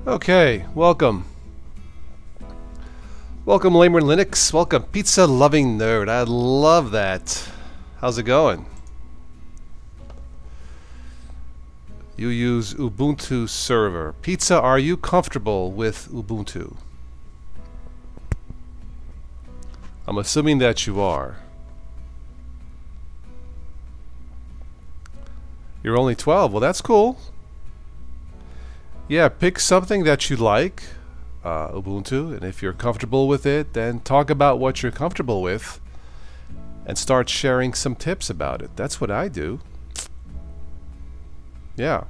Okay, welcome. Welcome, Lamer Linux. Welcome, pizza loving nerd. I love that. How's it going? You use Ubuntu server. Pizza, are you comfortable with Ubuntu? I'm assuming that you are. You're only 12. Well, that's cool. Yeah, pick something that you like, Ubuntu, and if you're comfortable with it, then talk about what you're comfortable with and start sharing some tips about it. That's what I do. Yeah.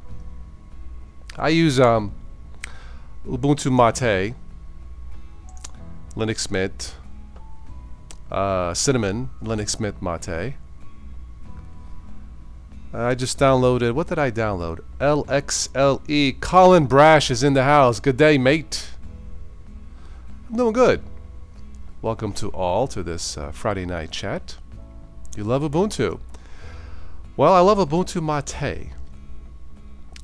I use Ubuntu Mate, Linux Mint, Cinnamon, Linux Mint Mate. I just downloaded, what did I download? LXLE. Colin Brash is in the house. Good day, mate. I'm doing good. Welcome to all to this Friday night chat. You love Ubuntu. Well, I love Ubuntu Mate.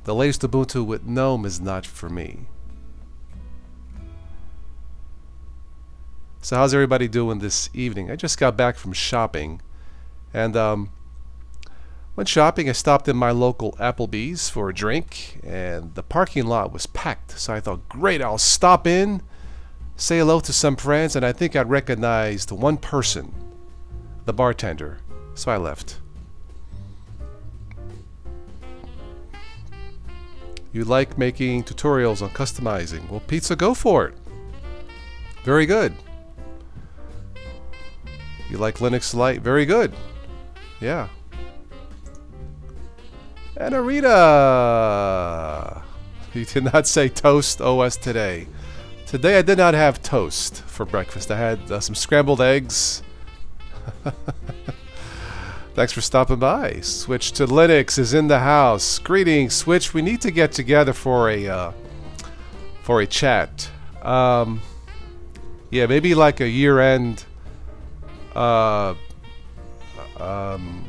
The latest Ubuntu with GNOME is not for me. So how's everybody doing this evening? I just got back from shopping, and when shopping, I stopped in my local Applebee's for a drink, and the parking lot was packed. So I thought, great, I'll stop in, say hello to some friends, and I think I recognized one person, the bartender. So I left. You like making tutorials on customizing? Well, pizza, go for it. Very good. You like Linux Lite? Very good. Yeah. And Arita! You did not say toast OS today. Today I did not have toast for breakfast. I had some scrambled eggs. Thanks for stopping by. Switch to Linux is in the house. Greetings, Switch. We need to get together for a chat. Yeah, maybe like a year-end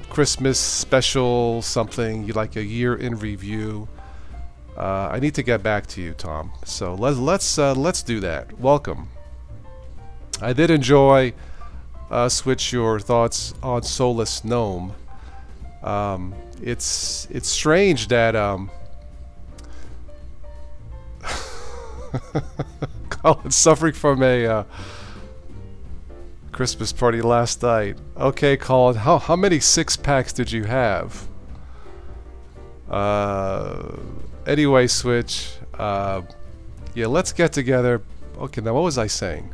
Christmas special, something like a year in review. I need to get back to you, Tom. So let's do that. Welcome. I did enjoy Switch your thoughts on Solus GNOME. It's strange that Colin's suffering from a Christmas party last night. Okay, Colin, how many six-packs did you have? Anyway, Switch, yeah, let's get together. Okay, now what was I saying?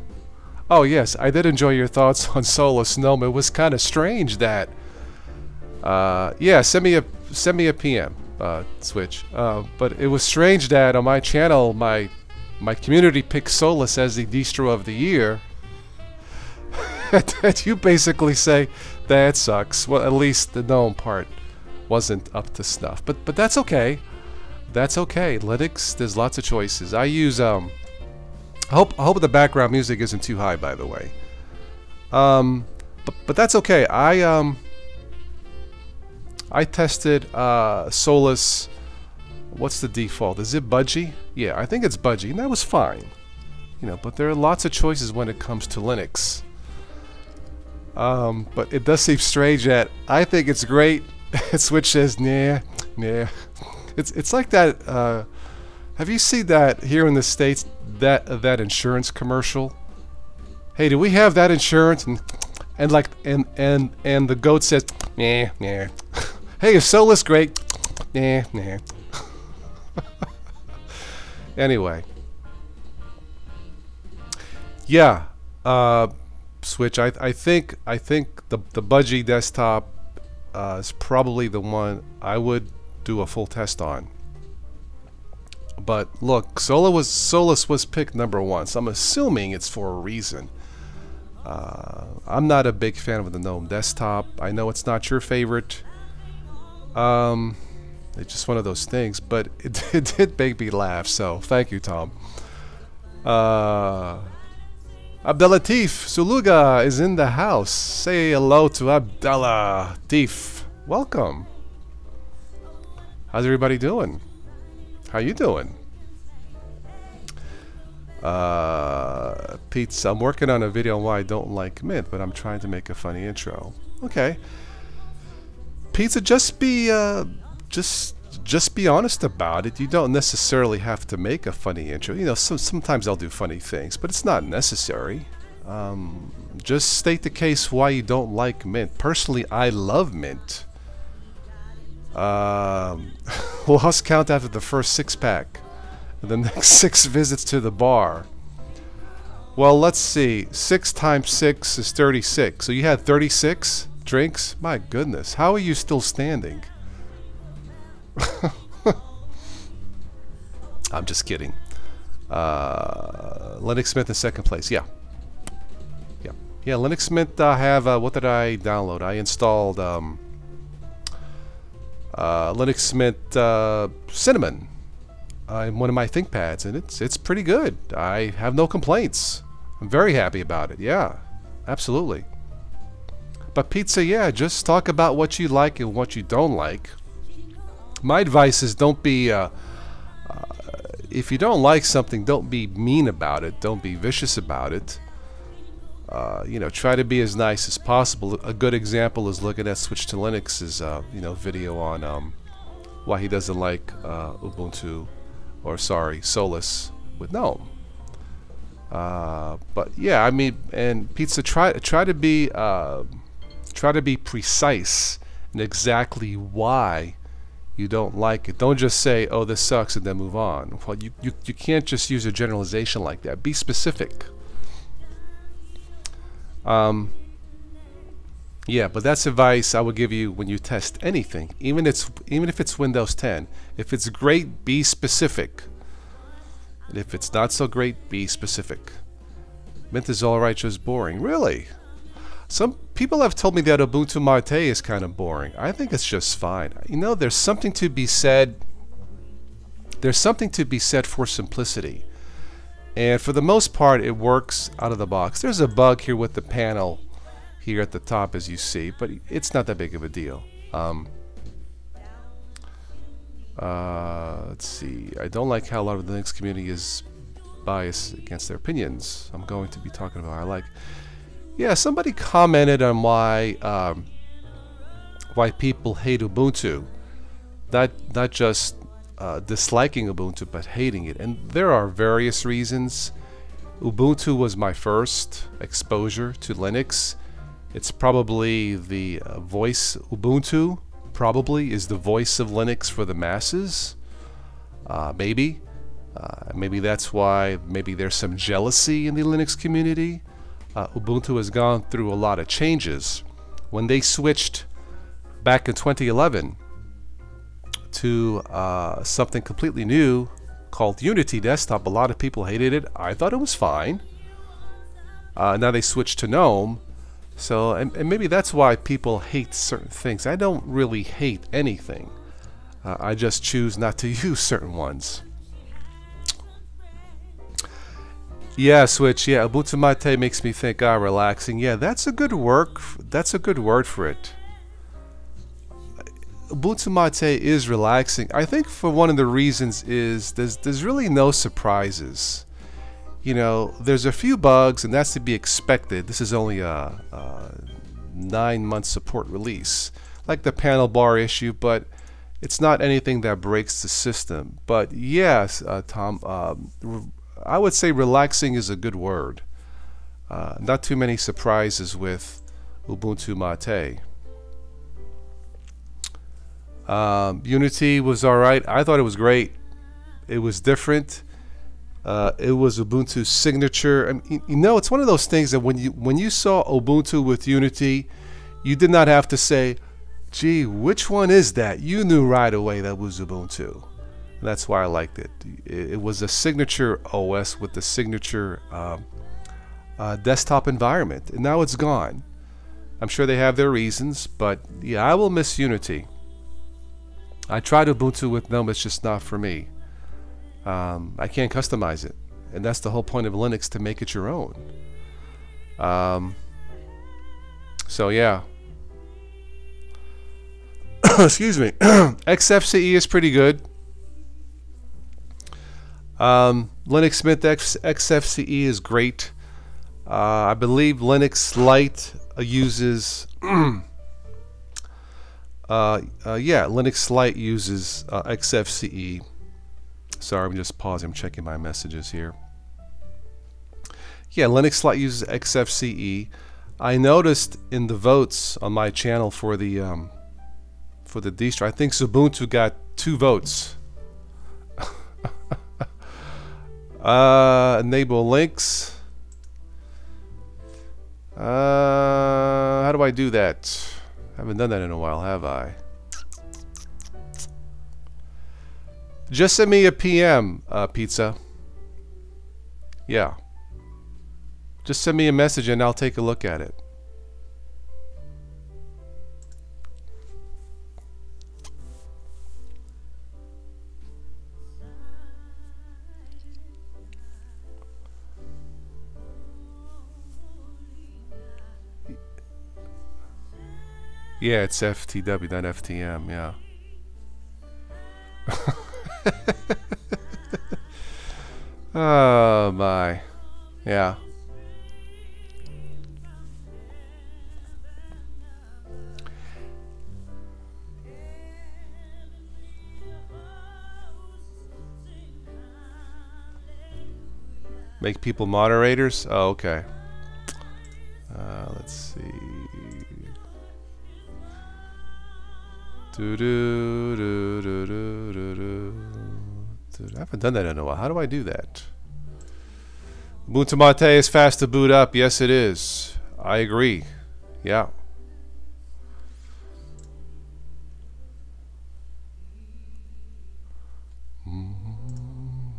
Oh yes, I did enjoy your thoughts on Solus GNOME. It was kind of strange that yeah, send me a PM, Switch. But it was strange that on my channel my community picked Solus as the distro of the year. And you basically say that sucks. Well, at least the GNOME part wasn't up to snuff. But that's okay. That's okay. Linux, there's lots of choices. I use I hope the background music isn't too high, by the way. But that's okay. I tested Solus. What's the default? Is it Budgie? Yeah, I think it's Budgie, and that was fine. You know, but there are lots of choices when it comes to Linux. But it does seem strange that I think it's great. Switch says nah. It's like that. Have you seen that here in the States? That insurance commercial. Hey, do we have that insurance? And like and the goat says nah. Hey, is Solus great? Nah. Anyway. Yeah. Switch. I think the Budgie desktop is probably the one I would do a full test on. But look, Solus was picked #1, so I'm assuming it's for a reason. I'm not a big fan of the GNOME desktop. I know it's not your favorite. It's just one of those things, but it did make me laugh. So thank you, Tom. Abdelatif Suluga is in the house. Say hello to Abdallah Tif. Welcome. How's everybody doing? How you doing? Pizza, I'm working on a video on why I don't like Mint, but I'm trying to make a funny intro. Okay. Pizza, just be honest about it. You don't necessarily have to make a funny intro. You know, sometimes I'll do funny things, but it's not necessary. Just state the case why you don't like Mint. Personally, I love Mint. Lost count after the first 6-pack. The next 6 visits to the bar. Well, let's see. 6 times 6 is 36. So you had 36 drinks? My goodness. How are you still standing? I'm just kidding. Linux Mint in second place. Yeah. Yeah, Linux Mint, I have, what did I download? I installed Linux Mint Cinnamon in one of my ThinkPads, and it's pretty good. I have no complaints. I'm very happy about it. Yeah, absolutely. But Pizza, yeah, just talk about what you like and what you don't like. My advice is don't be, if you don't like something, don't be mean about it. Don't be vicious about it. You know, try to be as nice as possible. A good example is looking at Switch to Linux's, you know, video on why he doesn't like Ubuntu, or sorry, Solus with GNOME. But yeah, I mean, and Pizza, try to be precise in exactly why you don't like it. Don't just say, "Oh, this sucks," and then move on. Well, you can't just use a generalization like that. Be specific. Yeah, but that's advice I would give you when you test anything, even if it's Windows 10. If it's great, be specific. And if it's not so great, be specific. Mint is alright, just boring. Really? Some people have told me that Ubuntu Mate is kind of boring. I think it's just fine. You know, there's something to be said. There's something to be said for simplicity. And for the most part, it works out of the box. There's a bug here with the panel here at the top, as you see, but it's not that big of a deal. Let's see. I don't like how a lot of the Linux community is biased against their opinions. I'm going to be talking about how I like. Yeah, somebody commented on why people hate Ubuntu. Not just disliking Ubuntu, but hating it. And there are various reasons. Ubuntu was my first exposure to Linux. It's probably the voice. Ubuntu probably is the voice of Linux for the masses. Maybe that's why maybe there's some jealousy in the Linux community. Ubuntu has gone through a lot of changes. When they switched back in 2011 to something completely new called Unity Desktop, a lot of people hated it. I thought it was fine. Now they switched to GNOME. So, and maybe that's why people hate certain things. I don't really hate anything. I just choose not to use certain ones. Yeah, Switch. Yeah, Ubuntu Mate makes me think, relaxing. Yeah, that's a good word. That's a good word for it. Ubuntu Mate is relaxing. I think for one of the reasons is there's really no surprises. You know, there's a few bugs, and that's to be expected. This is only a 9-month support release, like the panel bar issue, but it's not anything that breaks the system. But yes, Tom, I would say relaxing is a good word. Not too many surprises with Ubuntu Mate. Unity was alright. I thought it was great. It was different. It was Ubuntu's signature. I mean, you know, it's one of those things that when you saw Ubuntu with Unity, you did not have to say, "Gee, which one is that?" You knew right away that was Ubuntu. And that's why I liked it. It was a signature OS with the signature desktop environment, and now it's gone. I'm sure they have their reasons, but yeah, I will miss Unity. I tried Ubuntu with GNOME, it's just not for me. I can't customize it, and that's the whole point of Linux, to make it your own. So yeah. Excuse me. XFCE is pretty good. Linux Mint XFCE is great. I believe Linux Lite uses Linux Lite uses XFCE. Sorry, I'm just pausing. I'm checking my messages here. Yeah, Linux Lite uses XFCE. I noticed in the votes on my channel for the distro, I think Ubuntu got 2 votes. Enable links. How do I do that? I haven't done that in a while, have I? Just send me a PM, Pizza. Yeah. Just send me a message and I'll take a look at it. Yeah, it's FTW, not FTM, yeah. Oh my. Yeah. Make people moderators? Oh, okay. Let's see. I haven't done that in a while. How do I do that? Ubuntu Mate is fast to boot up. Yes, it is. I agree. Yeah.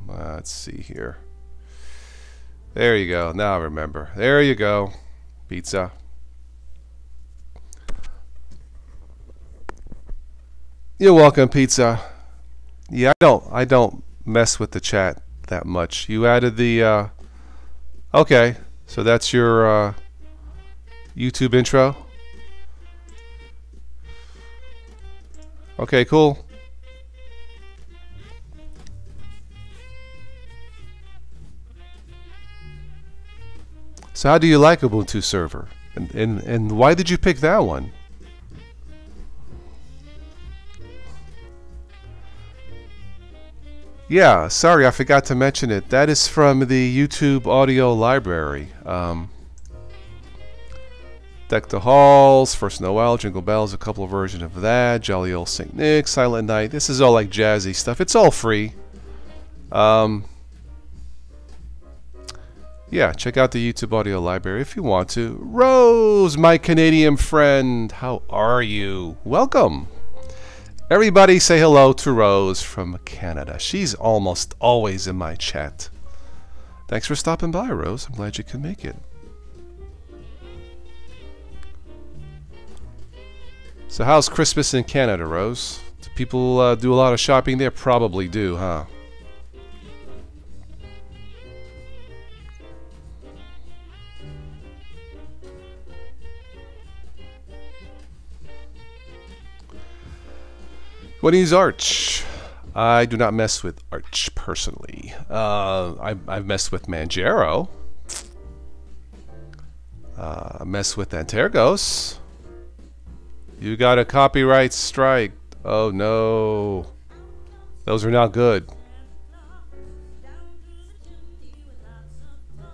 Let's see here. There you go. Now I remember. There you go. Pizza. You're welcome, Pizza. Yeah, I don't mess with the chat that much. You added the okay, so that's your YouTube intro. Okay, cool. So how do you like Ubuntu Server? And why did you pick that one? Yeah, sorry, I forgot to mention it. That is from the YouTube audio library. Deck the Halls, First Noel, Jingle Bells, a couple of versions of that, Jolly Old St. Nick, Silent Night. This is all like jazzy stuff. It's all free. Yeah, check out the YouTube audio library if you want to. Rose, my Canadian friend, how are you? Welcome. Everybody say hello to Rose from Canada. She's almost always in my chat. Thanks for stopping by, Rose. I'm glad you could make it. So how's Christmas in Canada, Rose? Do people do a lot of shopping there? Probably do, huh? What is Arch? I do not mess with Arch personally. I've messed with Manjaro. I mess with Antergos. You got a copyright strike. Oh no. Those are not good.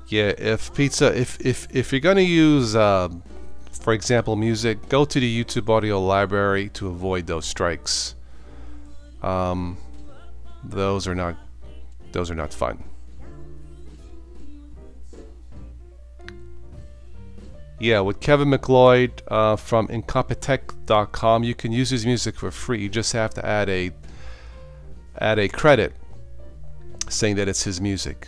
Yeah, if you're gonna use for example music, go to the YouTube audio library to avoid those strikes. Those are not fun. Yeah, with Kevin McLeod from Incompetech.com, you can use his music for free. You just have to add a credit saying that it's his music,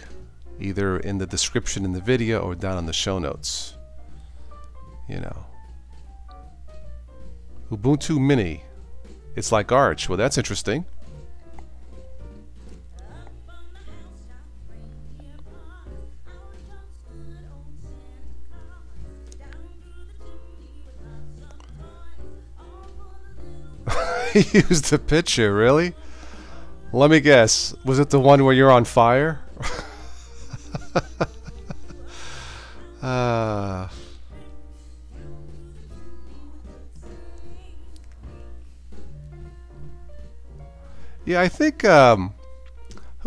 either in the description in the video or down in the show notes. You know. Ubuntu Mini. It's like Arch. Well, that's interesting. He used a picture, really? Let me guess. Was it the one where you're on fire? uh, yeah, I think who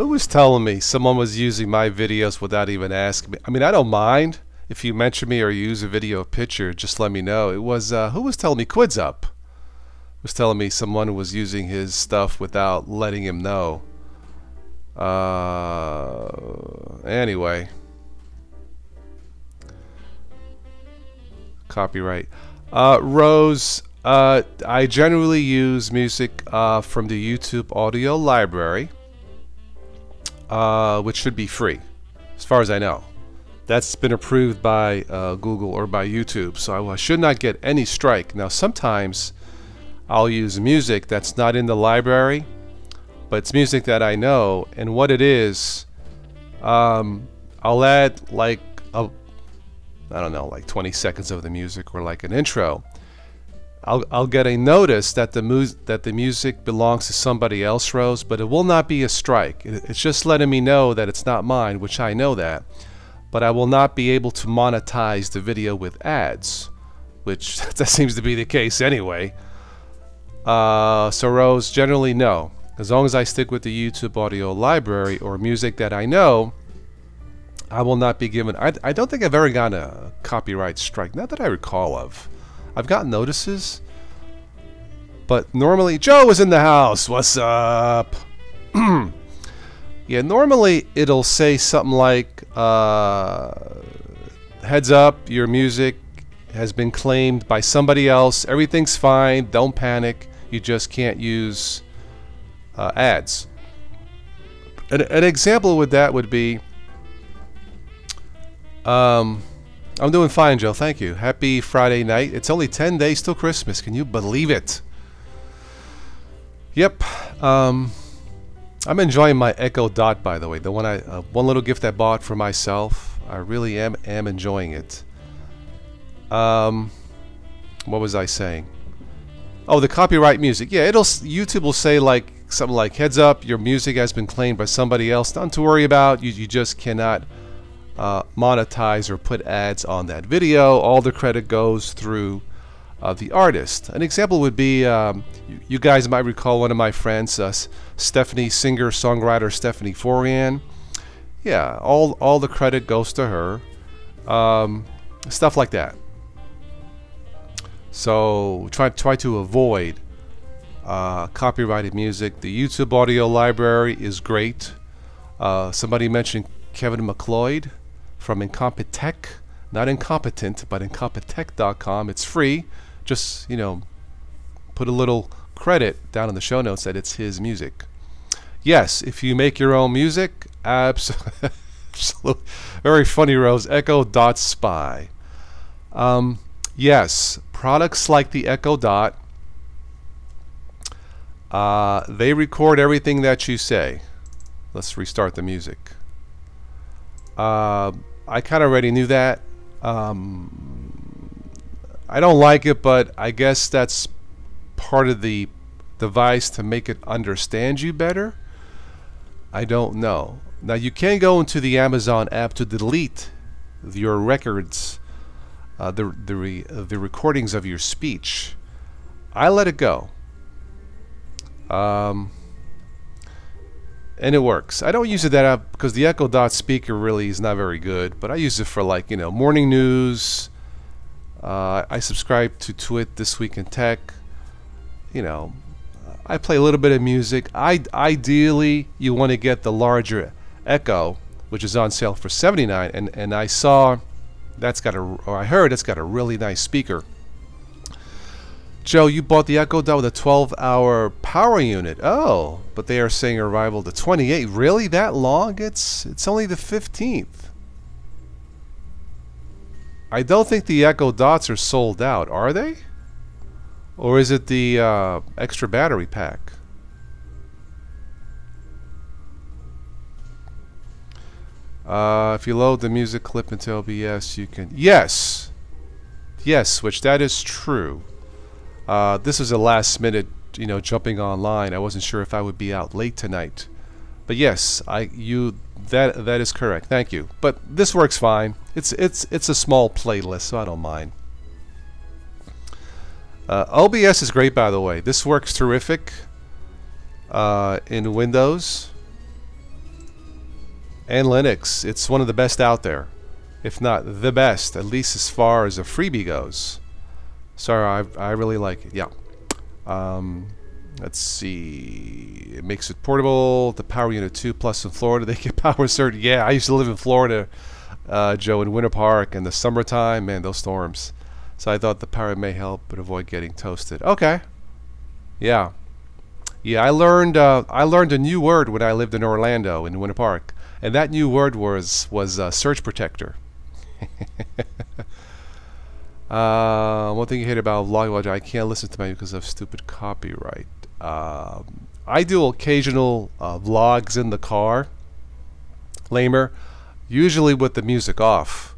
was telling me someone was using my videos without even asking me? I mean, I don't mind if you mention me or use a video or picture. Just let me know. It was who was telling me? Quids Up was telling me someone was using his stuff without letting him know. Anyway, copyright. Rose, I generally use music from the YouTube audio library, which should be free, as far as I know. That's been approved by Google or by YouTube, so I should not get any strike. Now, sometimes I'll use music that's not in the library, but it's music that I know, and what it is, I'll add like I don't know, like 20 seconds of the music or like an intro. I'll get a notice that the music belongs to somebody else, Rose, but it will not be a strike. It's just letting me know that it's not mine, which I know that, but I will not be able to monetize the video with ads, which that seems to be the case anyway. So Rose, generally no. As long as I stick with the YouTube audio library or music that I know, I will not be given. I don't think I've ever gotten a copyright strike, not that I recall of. I've gotten notices, but normally Joe is in the house. What's up? Yeah, normally it'll say something like, heads up, your music has been claimed by somebody else. Everything's fine. Don't panic. You just can't use ads. An example with that would be, I'm doing fine, Joe. Thank you. Happy Friday night. It's only 10 days till Christmas. Can you believe it? Yep. I'm enjoying my Echo Dot, by the way. The one one little gift I bought for myself. I really am enjoying it. What was I saying? Oh, the copyright music. Yeah, YouTube will say like something like, heads up, your music has been claimed by somebody else. Nothing to worry about. You just cannot monetize or put ads on that video. All the credit goes through the artist. An example would be, you guys might recall one of my friends, Stephanie, singer-songwriter Stephanie Forian. Yeah, all the credit goes to her. Stuff like that. So try to avoid copyrighted music. The YouTube audio library is great. Somebody mentioned Kevin McLeod from Incompetech. Not incompetent, but incompetech.com. It's free. Just, put a little credit down in the show notes that it's his music. Yes, if you make your own music, absolutely. Very funny, Rose. Echo.spy. Yes, products like the Echo Dot, they record everything that you say. Let's restart the music. I kind of already knew that. I don't like it, but I guess that's part of the device to make it understand you better. I don't know. Now you can go into the Amazon app to delete your records, the recordings of your speech. I let it go. And it works. I don't use it that app because the Echo Dot speaker really is not very good, but I use it for like, morning news. I subscribe to Twit, This Week in Tech. I play a little bit of music. Ideally, you want to get the larger Echo, which is on sale for $79, and I saw that's got I heard it's got a really nice speaker. Joe, you bought the Echo Dot with a 12-hour power unit. Oh, but they are saying arrival to 28. Really, that long? It's only the 15th. I don't think the Echo Dots are sold out, are they? Or is it the extra battery pack? If you load the music clip into OBS, you can... Yes! Yes, Switch, that is true. This is a last-minute jumping online. I wasn't sure if I would be out late tonight. But yes, that is correct. Thank you. But this works fine. It's a small playlist, so I don't mind. OBS is great, by the way. This works terrific in Windows and Linux. It's one of the best out there, if not the best, at least as far as a freebie goes. Sorry, I really like it. Yeah. Let's see. It makes it portable. The Power Unit 2 Plus in Florida. They get power cert. Yeah, I used to live in Florida, Joe, in Winter Park in the summertime. Man, those storms. So I thought the power may help, but avoid getting toasted. Okay. Yeah. Yeah, I learned a new word when I lived in Orlando in Winter Park, and that new word was surge protector. One thing you hate about vlog, I can't listen to my because of stupid copyright. I do occasional vlogs in the car, lamer, usually with the music off.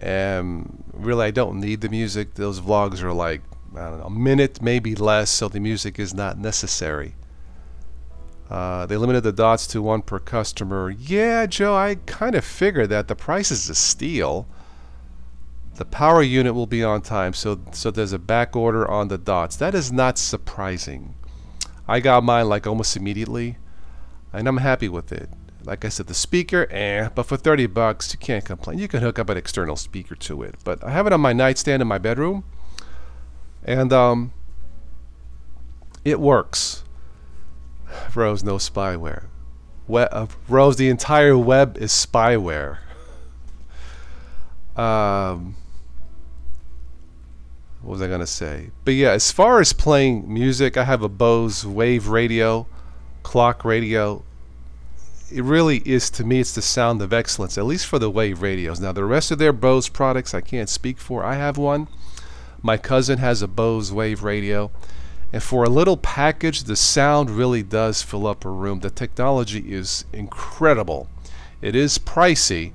And really, I don't need the music. Those vlogs are like, I don't know, a minute, maybe less, so the music is not necessary. They limited the dots to 1 per customer. Yeah, Joe, I kind of figured that. The price is a steal. The power unit will be on time, so there's a back order on the dots. That is not surprising. I got mine like almost immediately, and I'm happy with it. Like I said, the speaker, but for 30 bucks, you can't complain. You can hook up an external speaker to it. But I have it on my nightstand in my bedroom, and it works. Rose, no spyware. Rose, the entire web is spyware. What was I gonna say? But yeah, as far as playing music, I have a Bose Wave radio, clock radio. It really is, to me, it's the sound of excellence, at least for the Wave radios. Now the rest of their Bose products I can't speak for. I have one. My cousin has a Bose Wave radio, and for a little package, the sound really does fill up a room. The technology is incredible. It is pricey,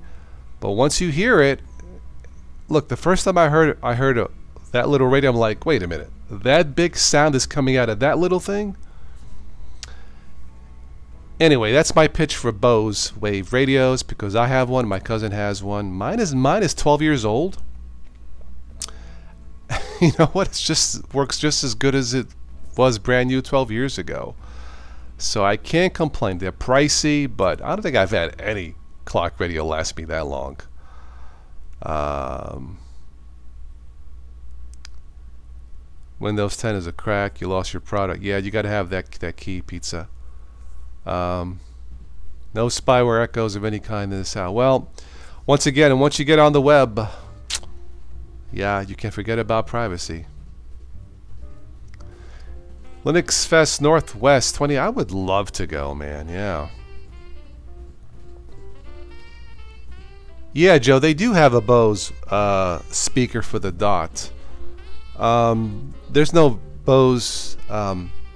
but once you hear it, look, the first time I heard that little radio, I'm like, wait a minute, that big sound is coming out of that little thing? Anyway, that's my pitch for Bose Wave radios, because I have one, my cousin has one. Mine is 12 years old. You know what? Works just as good as it was brand new 12 years ago. So I can't complain. They're pricey, but I don't think I've had any clock radio last me that long. Windows 10 is a crack. You lost your product. Yeah, you got to have that key, pizza. No spyware echoes of any kind in this house. Well, once again, and once you get on the web, yeah, you can't forget about privacy. Linux Fest Northwest 20. I would love to go, man. Yeah. Yeah, Joe, they do have a Bose speaker for the dot. There's no Bose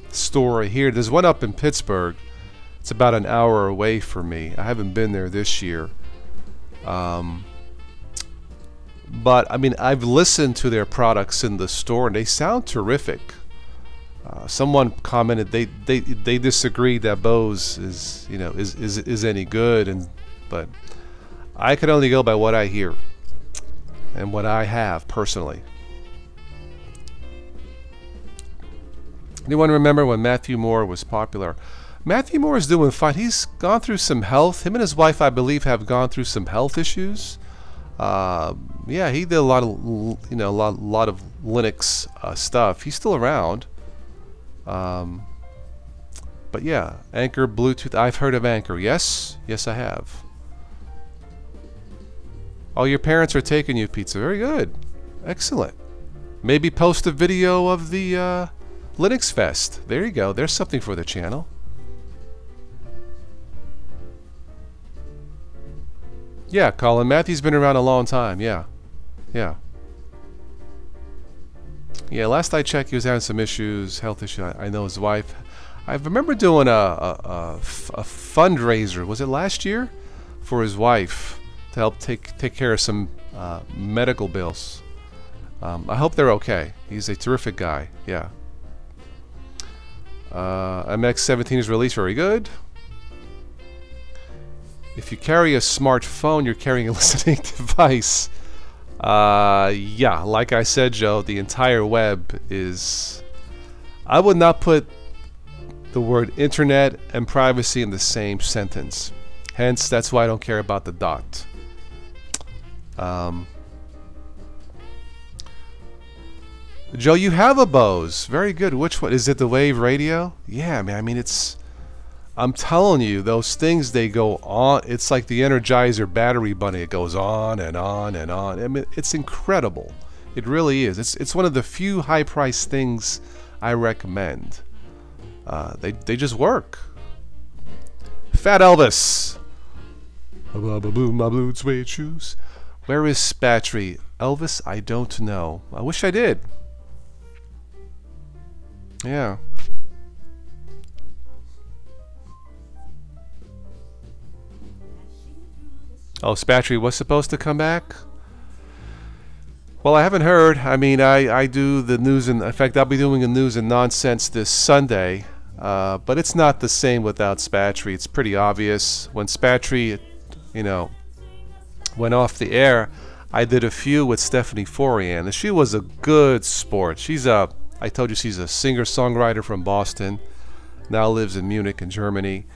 store here. There's one up in Pittsburgh. It's about an hour away from me. I haven't been there this year. But I mean, I've listened to their products in the store, and they sound terrific. Someone commented they disagree that Bose is any good, but I can only go by what I hear and what I have personally. Anyone remember when Matthew Moore was popular? Matthew Moore is doing fine. He's gone through some health. Him and his wife, I believe, have gone through some health issues. Yeah, he did a lot of lot of Linux stuff. He's still around. But yeah, Anchor, Bluetooth. I've heard of Anchor. Yes, I have. Oh, your parents are taking you pizza. Very good. Excellent. Maybe post a video of the Linux Fest. There you go. There's something for the channel. Yeah, Colin. Matthew's been around a long time. Yeah. Last I checked, he was having some issues, health issues. I know his wife. I remember doing a fundraiser. Was it last year? For his wife to help take care of some medical bills. I hope they're okay. He's a terrific guy. Yeah. MX17 is released. Very good. If you carry a smartphone, you're carrying a listening device. Yeah, like I said, Joe, the entire web is... I would not put the word internet and privacy in the same sentence. Hence, that's why I don't care about the dot. Joe, you have a Bose. Very good. Which one? Is it the Wave Radio? Yeah, man. I mean, it's... I'm telling you, those things, they go on. It's like the Energizer battery bunny. It goes on and on and on. I mean, it's incredible. It really is. It's one of the few high-priced things I recommend. They just work. Fat Elvis. My blue suede shoes. Where is Spatry? Elvis, I don't know. I wish I did. Yeah. Oh, Spatry was supposed to come back? Well, I haven't heard. I mean, I do the news, and in fact, I'll be doing the news and nonsense this Sunday. But it's not the same without Spatry. It's pretty obvious. When Spatry, you know, went off the air, I did a few with Stephanie Forian, and she was a good sport. I told you she's a singer-songwriter from Boston, now lives in Munich in Germany.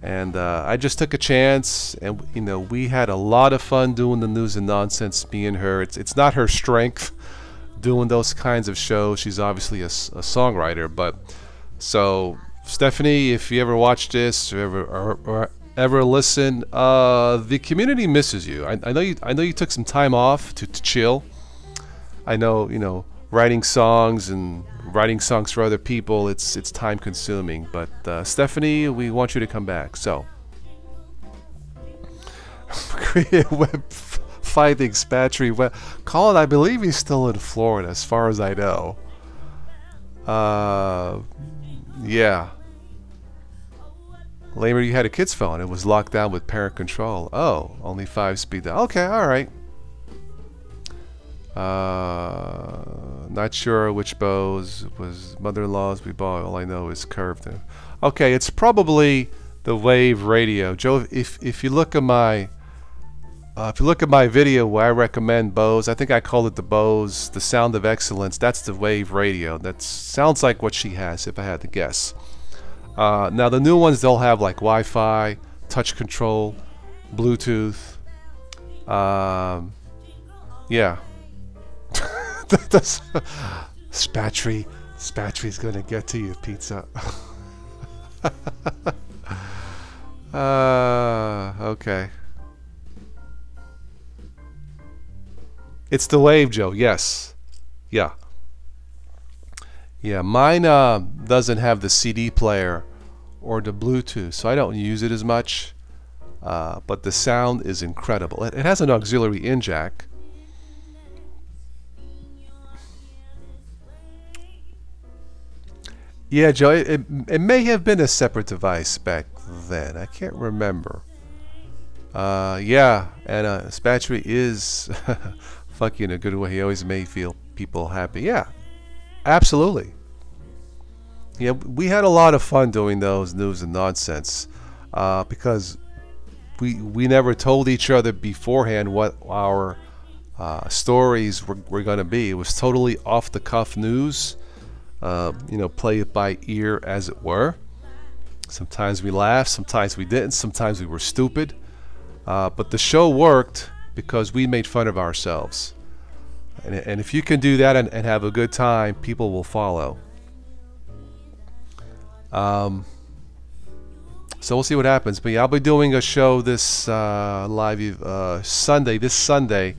And I just took a chance, and you know, we had a lot of fun doing the news and nonsense, me and her. It's not her strength doing those kinds of shows. She's obviously a songwriter, but so Stephanie, if you ever watch this or ever listen, the community misses you. I know you took some time off to chill. I know, you know, writing songs for other people, it's time consuming, but Stephanie, we want you to come back. So create web fighting Spatry web. Colin, I believe he's still in Florida as far as I know. Yeah. Lamer, you had a kid's phone. It was locked down with parent control. Oh, only 5 speed down. Okay, alright. Not sure which Bose was mother-in-law's we bought. All I know is curved. Okay, it's probably the Wave Radio. Joe, if you look at my video where I recommend Bose, I think I called it the Bose, the Sound of Excellence. That's the Wave Radio. That sounds like what she has, if I had to guess. Now the new ones, they'll have like Wi-Fi, touch control, Bluetooth. Yeah. Spatry's gonna get to you, pizza. Okay. It's the Wave, Joe. Yes. Yeah. Yeah, mine doesn't have the CD player or the Bluetooth, so I don't use it as much. But the sound is incredible. It has an auxiliary in jack. Yeah, Joe, it may have been a separate device back then. I can't remember. Yeah, and Spatry is fucking in a good way. He always made people happy. Yeah, absolutely. Yeah, we had a lot of fun doing those news and nonsense because we never told each other beforehand what our stories were going to be. It was totally off-the-cuff news. You know, play it by ear, as it were. Sometimes we laughed, sometimes we didn't, sometimes we were stupid. But the show worked because we made fun of ourselves. And if you can do that and have a good time, people will follow. So we'll see what happens. But yeah, I'll be doing a show this Sunday. This Sunday, I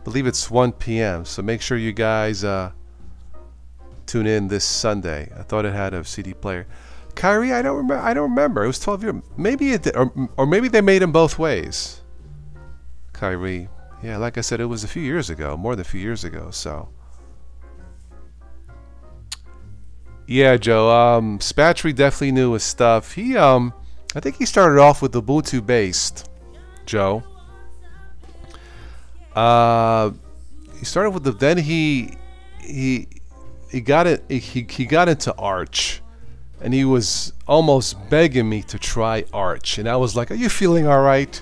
believe it's 1 p.m. So make sure you guys tune in this Sunday. I thought it had a CD player. Kyrie, I don't remember. It was 12 years. Maybe it did, or maybe they made them both ways. Kyrie, yeah, like I said, it was a few years ago, more than a few years ago. So, yeah, Joe. Spatry definitely knew his stuff. He, I think he started off with Ubuntu based. Joe. He started with then he got it. He got into Arch. and he was almost begging me to try Arch, and I was like, are you feeling alright?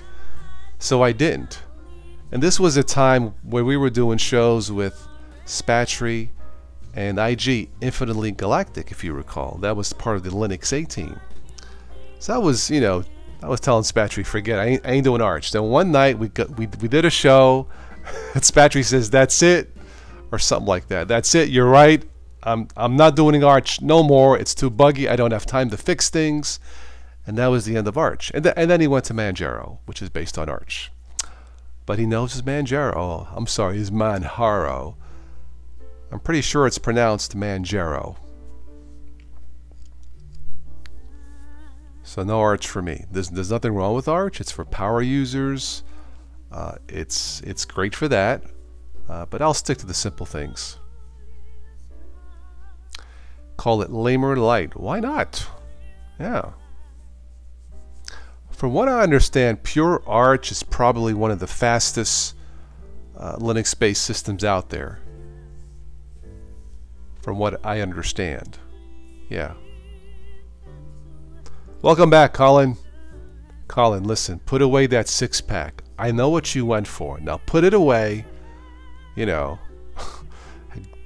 So I didn't. And this was a time where we were doing shows with Spatry and IG, Infinitely Galactic, if you recall. That was part of the Linux A team. So I was, you know, I was telling Spatry, forget it, I ain't doing Arch. Then one night we did a show, and Spatry says, that's it, or something like that. That's it, you're right. I'm not doing Arch no more. It's too buggy. I don't have time to fix things. And that was the end of Arch. And then he went to Manjaro, which is based on Arch. But he knows his Manjaro. Oh, I'm sorry, his Manjaro. I'm pretty sure it's pronounced Manjaro. So no Arch for me. There's nothing wrong with Arch. It's for power users. It's great for that. But I'll stick to the simple things. Call it Lamer Light. Why not? Yeah. From what I understand, Pure Arch is probably one of the fastest Linux-based systems out there. From what I understand. Yeah. Welcome back, Colin. Colin, listen, put away that six-pack. I know what you went for. Now put it away. You know,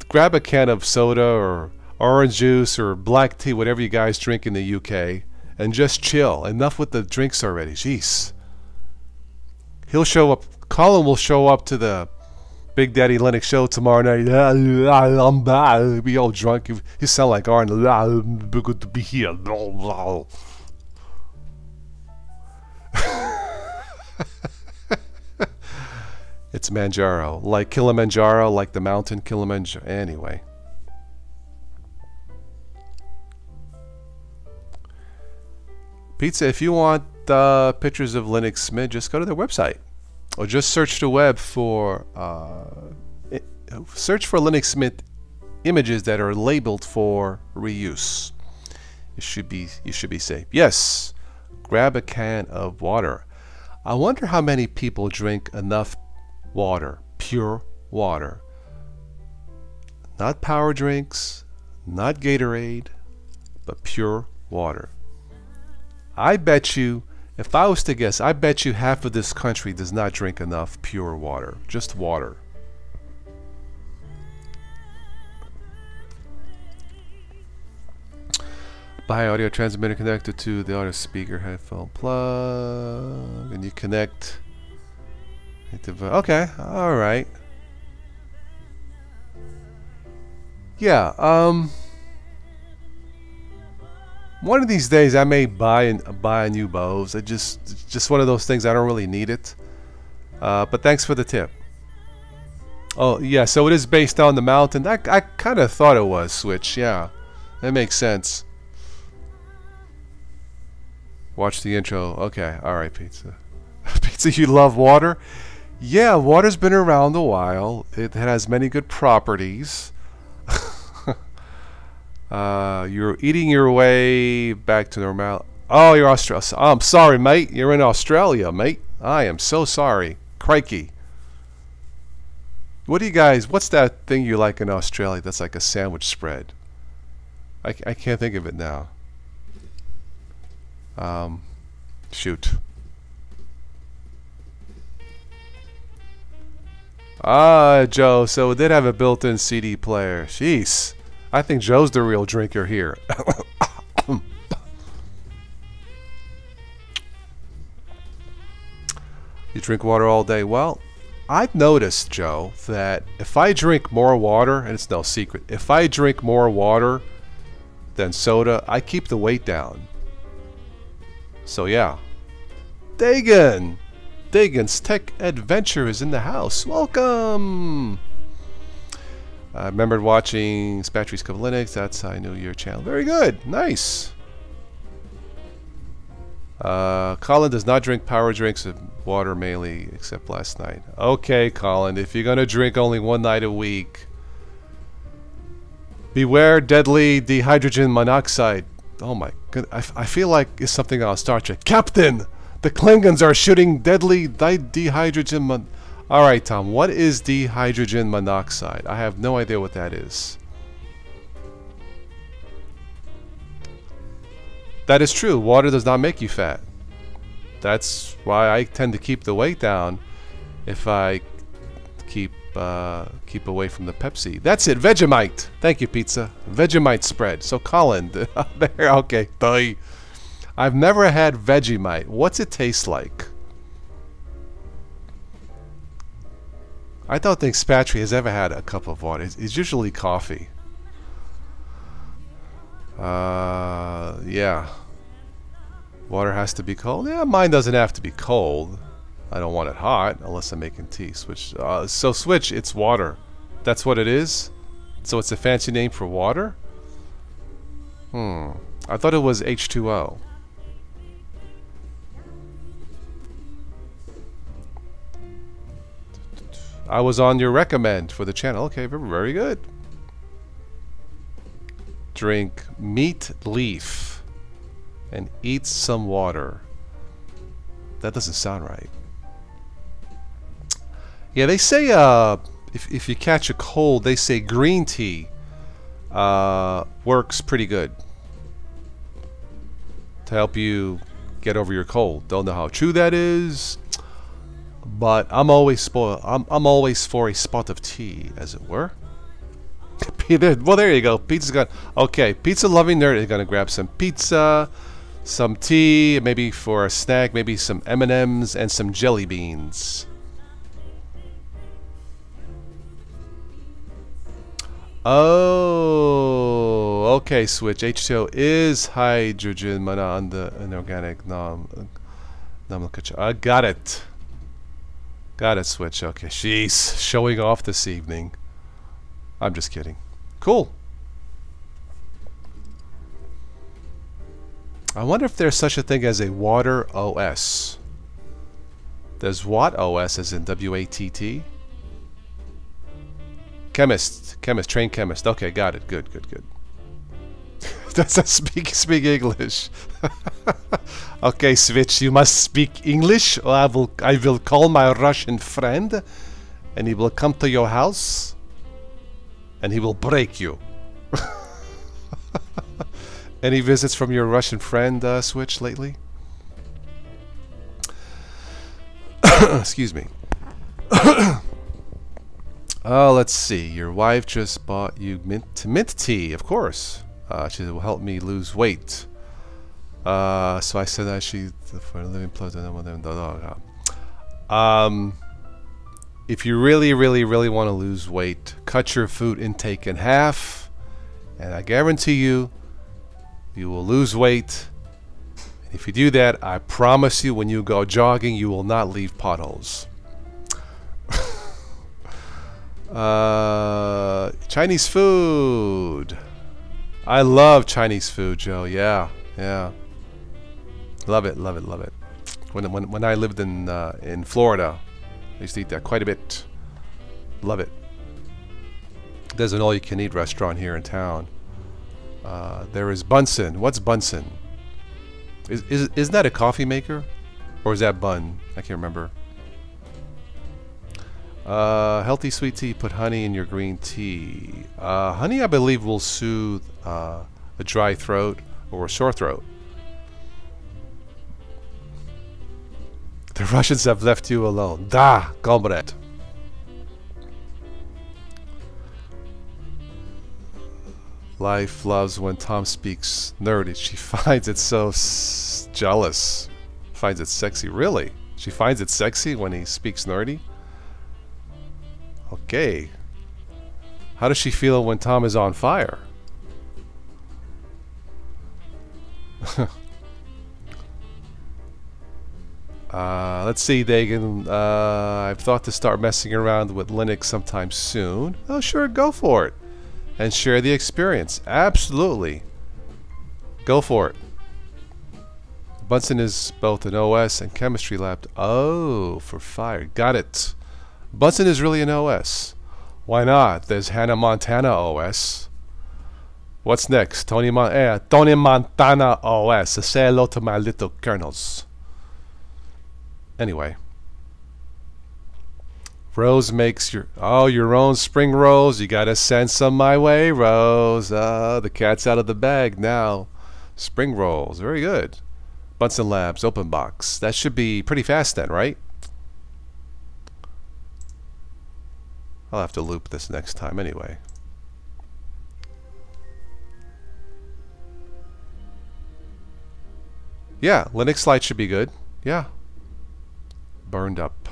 grab a can of soda or orange juice or black tea, whatever you guys drink in the UK, and just chill. Enough with the drinks already. Jeez. He'll show up. Colin will show up to the Big Daddy Linux show tomorrow night. I'm back. Be all drunk. He sound like Arnold. Good to be here. It's Manjaro. Like Kilimanjaro, like the mountain Kilimanjaro. Anyway. Pizza, if you want pictures of Linux Mint, just go to their website. Or just search the web for Linux Mint images that are labeled for reuse. You should be safe. Yes, grab a can of water. I wonder how many people drink enough water, pure water. Not power drinks, not Gatorade, but pure water. I bet you, if I was to guess, I bet you half of this country does not drink enough pure water. Just water. Buy audio transmitter connected to the audio speaker headphone plug, and you connect. Okay, all right. Yeah. One of these days I may buy a new Bose. It's just one of those things. I don't really need it. But thanks for the tip. Oh yeah, so it is based on the mountain. I kind of thought it was Switch. Yeah, that makes sense. Watch the intro. Okay, all right, Pizza. Pizza, you love water? Yeah, water's been around a while. It has many good properties. You're eating your way back to normal. Oh, you're Australia. I'm sorry, mate. You're in Australia, mate. I am so sorry. Crikey. What do you guys, what's that thing you like in Australia that's like a sandwich spread? I can't think of it now. Shoot. Ah, Joe, so it did have a built-in CD player. Jeez. I think Joe's the real drinker here. You drink water all day? Well, I've noticed, Joe, that if I drink more water, and it's no secret, if I drink more water than soda, I keep the weight down. So yeah. Dagan! Dagan's Tech Adventure is in the house. Welcome! I remembered watching Spatry's Cup of Linux. That's how I knew your channel. Very good. Nice. Colin does not drink power drinks and water mainly, except last night. Okay, Colin, if you're going to drink only one night a week, beware deadly dihydrogen monoxide. Oh my goodness. I feel like it's something on Star Trek. Captain! The Klingons are shooting deadly dihydrogen monoxide. Alright, Tom, what is dihydrogen monoxide? I have no idea what that is. That is true. Water does not make you fat. That's why I tend to keep the weight down if I keep away from the Pepsi. That's it. Vegemite. Thank you, pizza. Vegemite spread. So Colin, there. Okay. Bye. I've never had Vegemite. What's it taste like? I don't think Spatry has ever had a cup of water. It's usually coffee. Yeah. Water has to be cold. Yeah, mine doesn't have to be cold. I don't want it hot unless I'm making tea. Switch. So Switch, it's water. That's what it is? So it's a fancy name for water? I thought it was H2O. I was on your recommend for the channel. Okay, very good. Drink meat leaf and eat some water. That doesn't sound right. Yeah, they say if you catch a cold, they say green tea works pretty good to help you get over your cold. Don't know how true that is, but I'm always I'm always for a spot of tea, as it were. Well, there you go. Pizza's gone. Okay, pizza loving nerd is gonna grab some pizza, some tea, maybe for a snack, maybe some M&Ms and some jelly beans. Oh, okay. Switch. H2O is hydrogen, inorganic, I got it. Got it, Switch. Okay, she's showing off this evening. I'm just kidding. Cool. I wonder if there's such a thing as a water OS. There's Watt OS as in W-A-T-T. Chemist, trained chemist. Okay, got it. Good. Does that speak English? Okay, Switch, you must speak English, or I will call my Russian friend, and he will come to your house, and he will break you. Any visits from your Russian friend, Switch, lately? Excuse me. Oh, let's see. Your wife just bought you mint tea, of course. She will help me lose weight. So I said that she for a living plus. If you really want to lose weight, cut your food intake in half, and I guarantee you, you will lose weight. And if you do that, I promise you, when you go jogging, you will not leave potholes. Chinese food. I love Chinese food, Joe. Yeah. Love it. When I lived in Florida, I used to eat that quite a bit. Love it. There's an all-you-can-eat restaurant here in town. There is Bunsen. What's Bunsen? Isn't that a coffee maker, or is that bun? I can't remember. Healthy sweet tea. Put honey in your green tea. Honey, I believe, will soothe a dry throat or a sore throat. The Russians have left you alone. Da, comrade. Life loves when Tom speaks nerdy. She finds it so jealous. Finds it sexy. Really? She finds it sexy when he speaks nerdy? Okay. How does she feel when Tom is on fire? Let's see, Dagan. I've thought to start messing around with Linux sometime soon. Oh, sure, go for it. And share the experience. Absolutely. Go for it. Bunsen is both an OS and chemistry lab. Oh, for fire. Got it. Bunsen is really an OS. Why not? There's Hannah Montana OS. What's next? Tony Montana OS. Say hello to my little kernels. Anyway. Rose makes your own spring rolls. You gotta send some my way, Rose. The cat's out of the bag now. Spring rolls, very good. Bunsen Labs, open box. That should be pretty fast then, right? I'll have to loop this next time anyway. Yeah, Linux Lite should be good. Yeah. Burned up.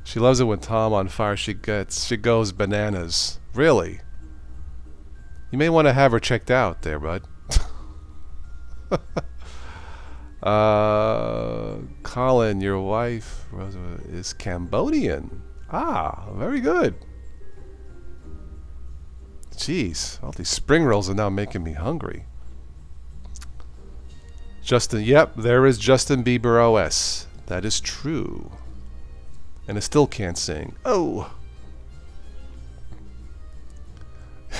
She loves it when Tom on fire. She goes bananas. Really? You may want to have her checked out there, bud. Colin, your wife is Cambodian. Ah, very good. Jeez, all these spring rolls are now making me hungry. Justin, yep, there is Justin Bieber OS. That is true. And it still can't sing. Oh!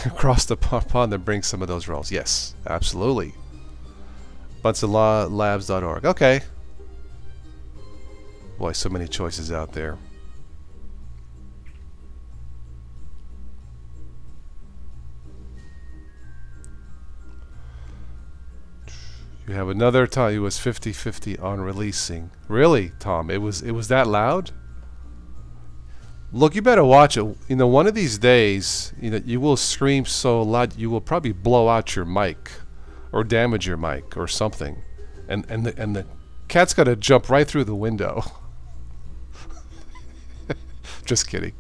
Across the pond and bring some of those rolls. Yes, absolutely. BunsonLabs.org. Okay. Boy, so many choices out there. You have another Tom. It was 50-50 on releasing. Really, Tom? It was that loud? Look, you better watch it. You know, one of these days, you know, you will scream so loud you will probably blow out your mic, or damage your mic, or something, and the cat's got to jump right through the window. Just kidding.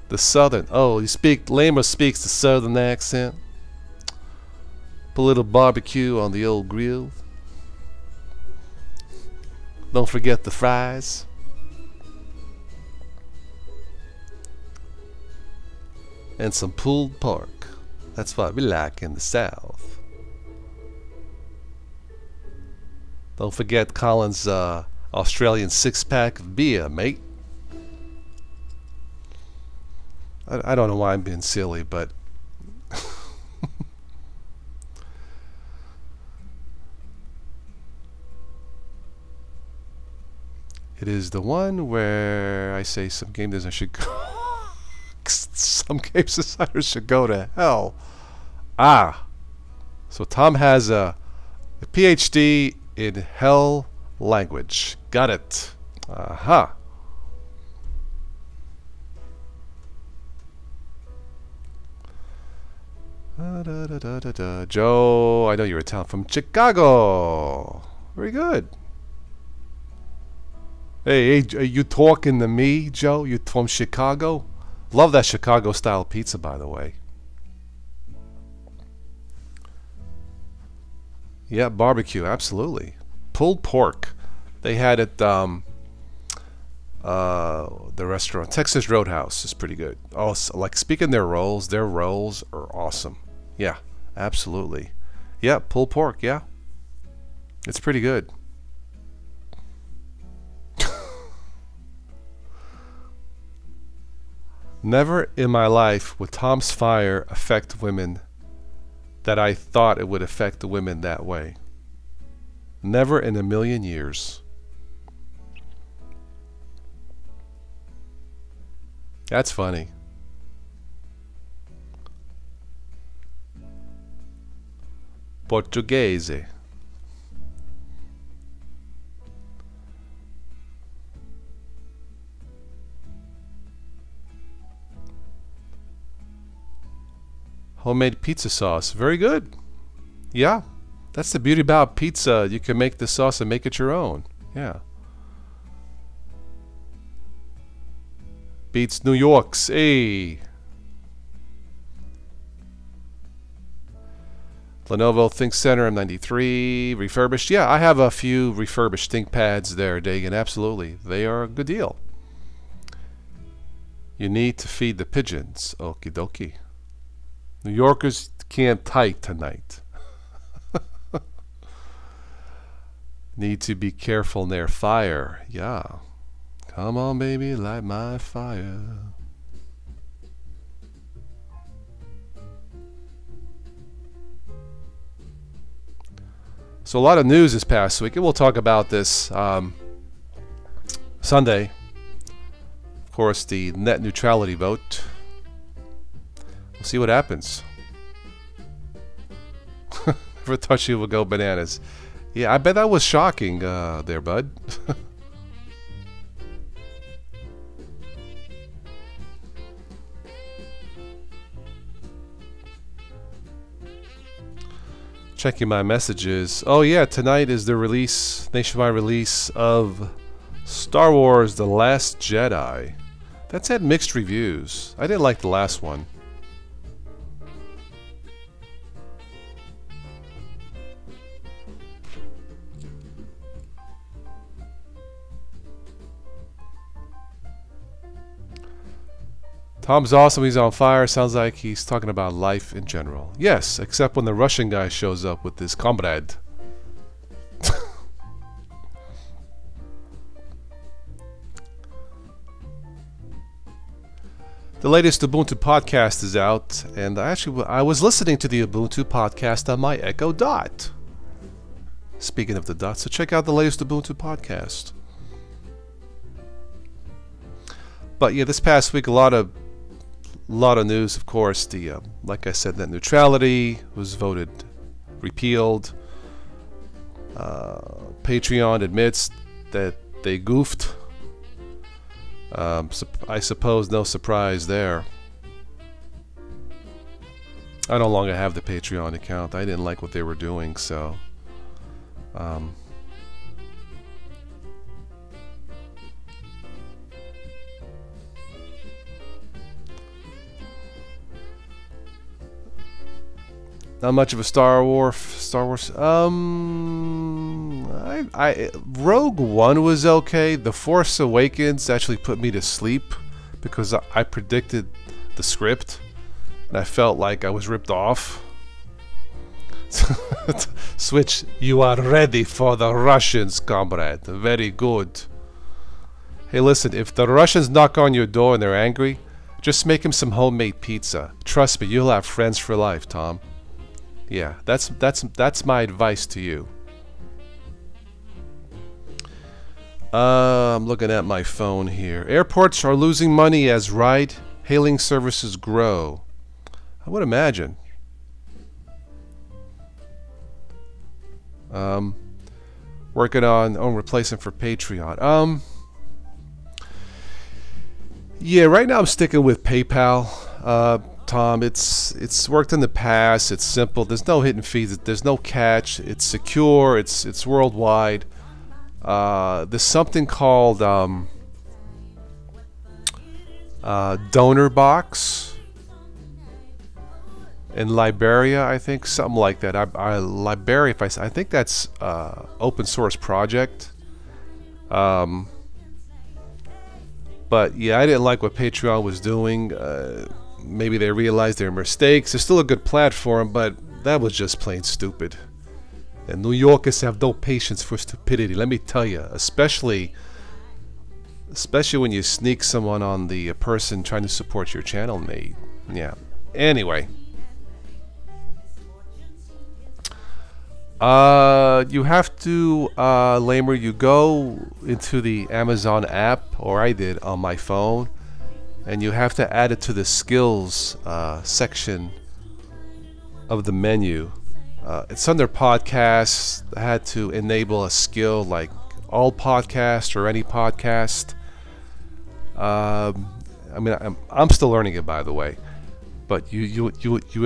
The southern. Oh, Lamer speaks the southern accent. Put a little barbecue on the old grill. Don't forget the fries. And some pulled pork. That's what we like in the South. Don't forget Colin's Australian six-pack of beer, mate. I don't know why I'm being silly, but it is the one where I say some game designers should go. Some game designers should go to hell. Ah, so Tom has a PhD in hell language. Got it. Aha. Joe, I know you're a town from Chicago. Very good. Hey, are you talking to me, Joe? You from Chicago? Love that Chicago style pizza, by the way. Yeah, barbecue, absolutely. Pulled pork. They had it the restaurant Texas Roadhouse is pretty good. Oh, so, like speaking their rolls are awesome. Yeah, absolutely. Yeah, pulled pork, yeah. It's pretty good. Never in my life would Tom's Fire affect women that I thought it would affect the women that way. Never in a million years. That's funny. Portuguese. Homemade pizza sauce. Very good. Yeah. That's the beauty about pizza. You can make the sauce and make it your own. Yeah. Beats New York's. Hey. Lenovo ThinkCentre M93. Refurbished. Yeah, I have a few refurbished ThinkPads there, Dagan. Absolutely. They are a good deal. You need to feed the pigeons. Okie dokie. New Yorkers can't type tonight. Need to be careful near fire. Yeah. Come on, baby, light my fire. So a lot of news this past week, and we'll talk about this Sunday. Of course, the net neutrality vote We'll see what happens. Never thought you would go bananas. Yeah, I bet that was shocking there, bud. Checking my messages. Oh yeah, tonight is the release, nationwide release of Star Wars The Last Jedi. That's had mixed reviews. I didn't like the last one. Tom's awesome, he's on fire. Sounds like he's talking about life in general. Yes, except when the Russian guy shows up with his comrade. The latest Ubuntu podcast is out, and I was listening to the Ubuntu podcast on my Echo Dot. Speaking of the dot, so check out the latest Ubuntu podcast. But yeah, this past week, a lot of news, of course. The like I said, net neutrality was voted repealed. Patreon admits that they goofed. I suppose no surprise there. I no longer have the Patreon account. I didn't like what they were doing, so not much of a Star Wars. Rogue One was okay. The Force Awakens actually put me to sleep because I predicted the script and I felt like I was ripped off. Switch, you are ready for the Russians, comrade. Very good. Hey, listen, if the Russians knock on your door and they're angry, just make them some homemade pizza. Trust me, you'll have friends for life, Tom. Yeah, that's my advice to you. I'm looking at my phone here. Airports are losing money as ride-hailing services grow. I would imagine. Working on own replacement for Patreon. Yeah, right now I'm sticking with PayPal. Tom, it's worked in the past. It's simple. There's no hidden fees. There's no catch. It's secure. It's worldwide. There's something called Donor Box in Liberia, I think, something like that. Liberia, I think that's open source project. But yeah, I didn't like what Patreon was doing. Maybe they realized their mistakes. It's still a good platform, but that was just plain stupid. And New Yorkers have no patience for stupidity, let me tell you. Especially when you sneak someone on the person trying to support your channel, mate. Yeah. Anyway. You have to, Lamer, you go into the Amazon app, or I did on my phone, and you have to add it to the skills section of the menu. It's under podcasts. I had to enable a skill like all podcast or any podcast. I mean, I'm still learning it, by the way. But you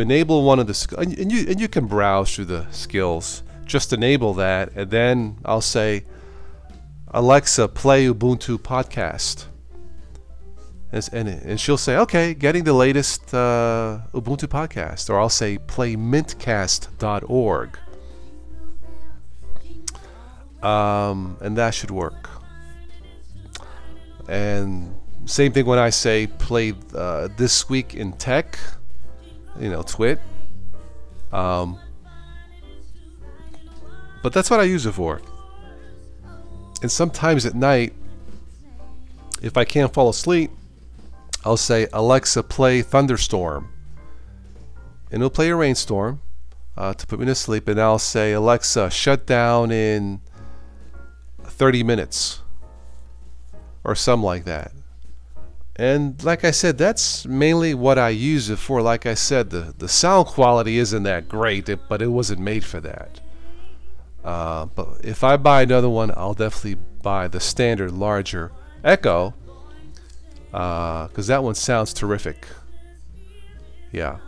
enable one of the and you can browse through the skills. Just enable that, and then I'll say, Alexa, play Ubuntu podcast. And she'll say, okay, getting the latest Ubuntu podcast. Or I'll say, play mintcast.org. And that should work. And same thing when I say, play This Week in Tech, Twit. But that's what I use it for. And sometimes at night, if I can't fall asleep, I'll say, Alexa, play Thunderstorm. And it'll play a rainstorm to put me to sleep. And I'll say, Alexa, shut down in 30 minutes. Or something like that. And like I said, that's mainly what I use it for. Like I said, the sound quality isn't that great, but it wasn't made for that. But if I buy another one, I'll definitely buy the standard larger Echo, because that one sounds terrific. Yeah.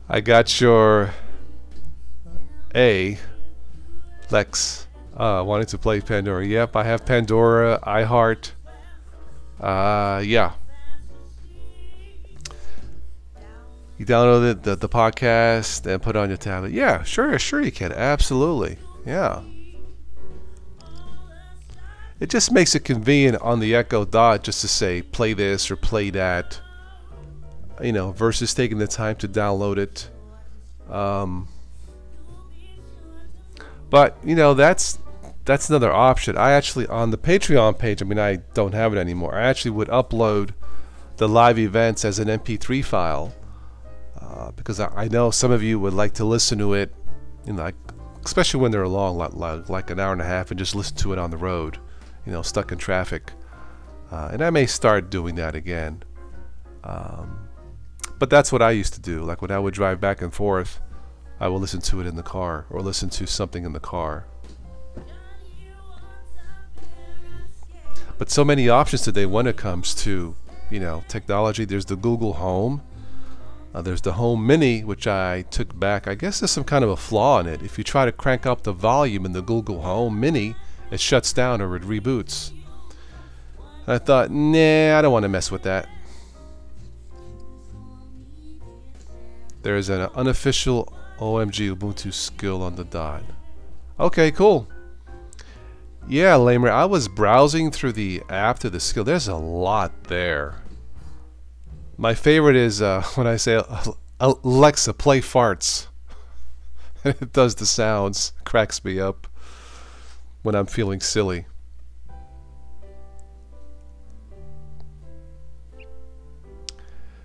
I got your Lex wanting to play Pandora. Yep, I have Pandora, iHeart. Yeah. You downloaded the podcast and put it on your tablet. Yeah, sure you can. Absolutely. Yeah. It just makes it convenient on the Echo Dot just to say play this or play that, you know, versus taking the time to download it. But you know, that's another option. I actually, on the Patreon page, I mean, I don't have it anymore. I actually would upload the live events as an MP3 file, because I know some of you would like to listen to it, you know, like, especially when they're long, like an hour and a half, and just listen to it on the road, you know, stuck in traffic. And I may start doing that again. But that's what I used to do. Like when I would drive back and forth, I would listen to it in the car, or listen to something in the car. But so many options today when it comes to, you know, technology. There's the Google Home. There's the Home Mini, which I took back. I guess there's some kind of a flaw in it. If you try to crank up the volume in the Google Home Mini, it shuts down or it reboots. And I thought, nah, I don't want to mess with that. There's an unofficial OMG Ubuntu skill on the dot. Okay, cool. Yeah, Lamer, I was browsing through the app to the skill. There's a lot there. My favorite is when I say, Alexa, play farts. It does the sounds. Cracks me up when I'm feeling silly.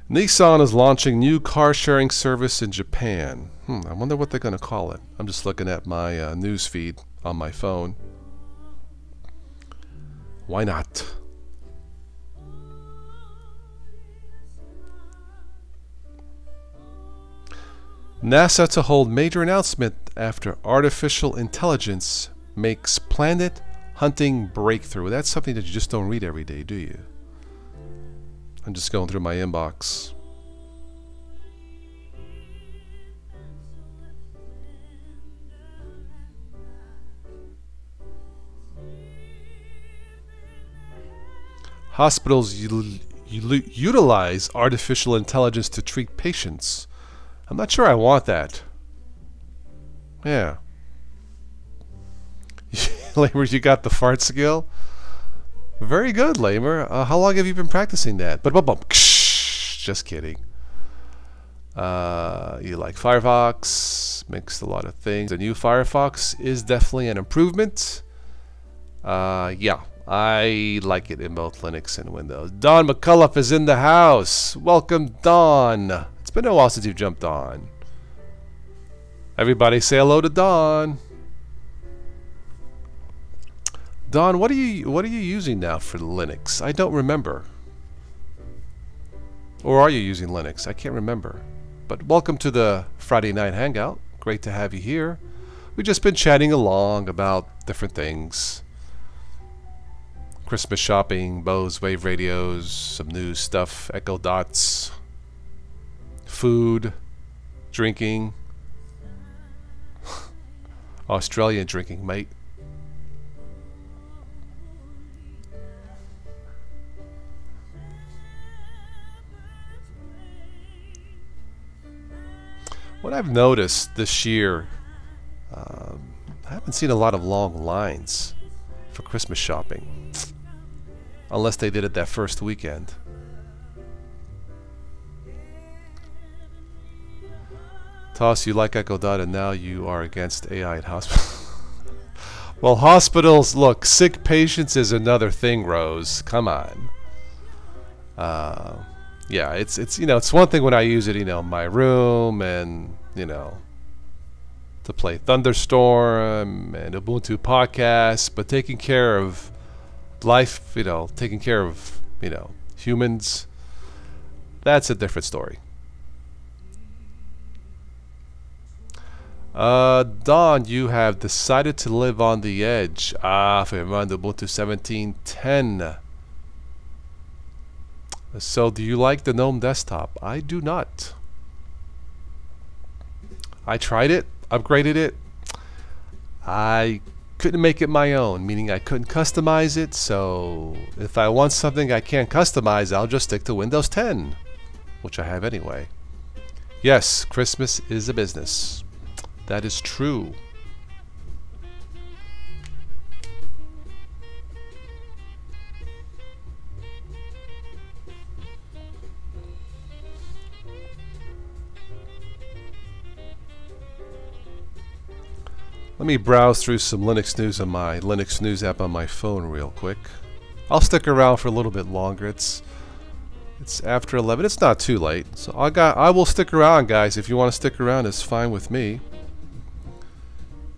Nissan is launching new car sharing service in Japan. I wonder what they're going to call it. I'm just looking at my news feed on my phone. Why not? NASA to hold major announcement after artificial intelligence makes planet hunting breakthrough. That's something that you just don't read every day, do you? I'm just going through my inbox. Hospitals utilize artificial intelligence to treat patients. I'm not sure I want that. Yeah. Lamer, you got the fart skill? Very good, Lamer. How long have you been practicing that? Just kidding. You like Firefox, mixed a lot of things. The new Firefox is definitely an improvement. Yeah, I like it in both Linux and Windows. Don McCullough is in the house. Welcome, Don. It's been a while since you've jumped on. Everybody say hello to Don. Don, what are you using now for Linux? I don't remember. Or are you using Linux? I can't remember. But welcome to the Friday Night Hangout. Great to have you here. We've just been chatting along about different things. Christmas shopping, Bose Wave radios, some news stuff, Echo Dots, food, drinking. Australian drinking, mate. What I've noticed this year, I haven't seen a lot of long lines for Christmas shopping, unless they did it that first weekend. Toss, you like Echo Dot and now you are against AI at hospitals. Well, hospitals, look, sick patients is another thing, Rose. Come on. Yeah, it's you know, it's one thing when I use it, you know, in my room and, you know, to play Thunderstorm and Ubuntu podcasts, but taking care of life, taking care of, humans, that's a different story. Don, you have decided to live on the edge. For run Ubuntu 17.10. So do you like the GNOME desktop? I do not. I tried it, upgraded it. I couldn't make it my own, meaning I couldn't customize it. So if I want something I can't customize, I'll just stick to Windows 10, which I have anyway. Yes, Christmas is a business. That is true. Let me browse through some Linux news on my Linux News app on my phone real quick. I'll stick around for a little bit longer. It's after 11. It's not too late, so I will stick around, guys. If you want to stick around, it's fine with me.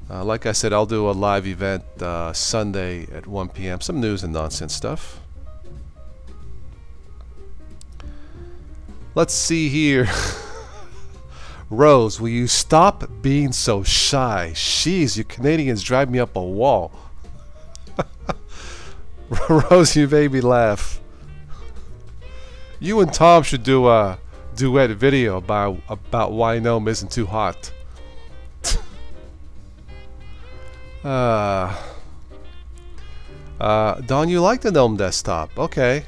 Like I said, I'll do a live event Sunday at 1 p.m. Some news and nonsense stuff. Let's see here. Rose, will you stop being so shy? Jeez, you Canadians drive me up a wall. Rose, you made me laugh. You and Tom should do a duet video about why GNOME isn't too hot. Don, you like the GNOME desktop? Okay.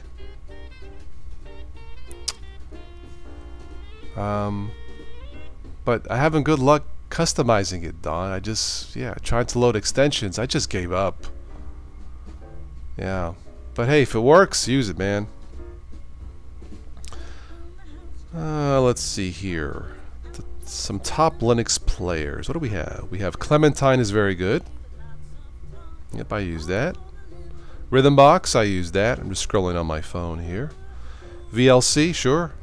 But I haven't good luck customizing it, Don. I just, tried to load extensions. I just gave up. Yeah. But hey, if it works, use it, man. Let's see here. Some top Linux players. What do we have? We have Clementine is very good. Yep, I use that. Rhythmbox, I use that. I'm just scrolling on my phone here. VLC, sure.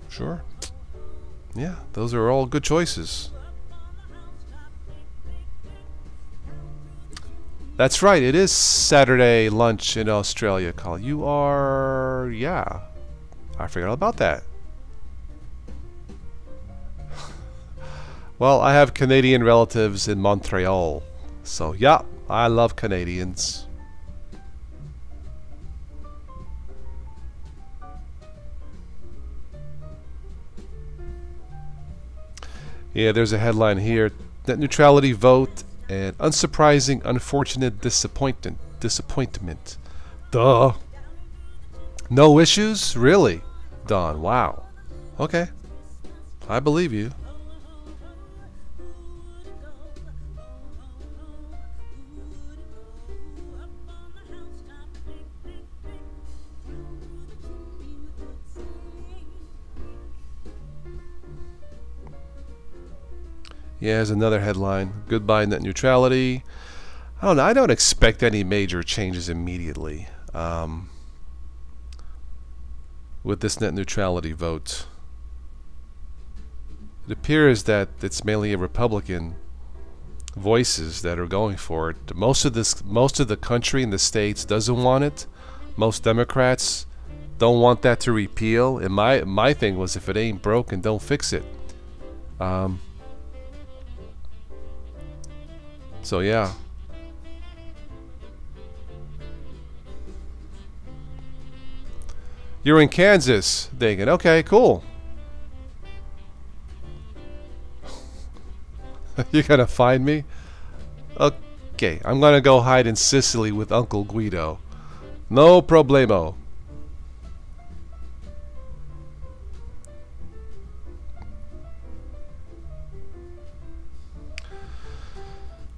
Yeah, those are all good choices. That's right, it is Saturday lunch in Australia, Colin. You are... yeah. I forgot about that. Well, I have Canadian relatives in Montreal. So, yeah, I love Canadians. Yeah, there's a headline here. Net neutrality vote and unsurprising, unfortunate disappointment. Duh. No issues? Really? Don, wow. Okay. I believe you. Yeah, here's another headline. Goodbye net neutrality. I don't know. I don't expect any major changes immediately with this net neutrality vote. It appears that it's mainly a Republican voices that are going for it. Most of the country in the States doesn't want it. Most Democrats don't want that to repeal. And my thing was, if it ain't broken, don't fix it. So yeah. You're in Kansas, Dagan. Okay, cool. You're gonna find me? Okay, I'm gonna go hide in Sicily with Uncle Guido. No problemo.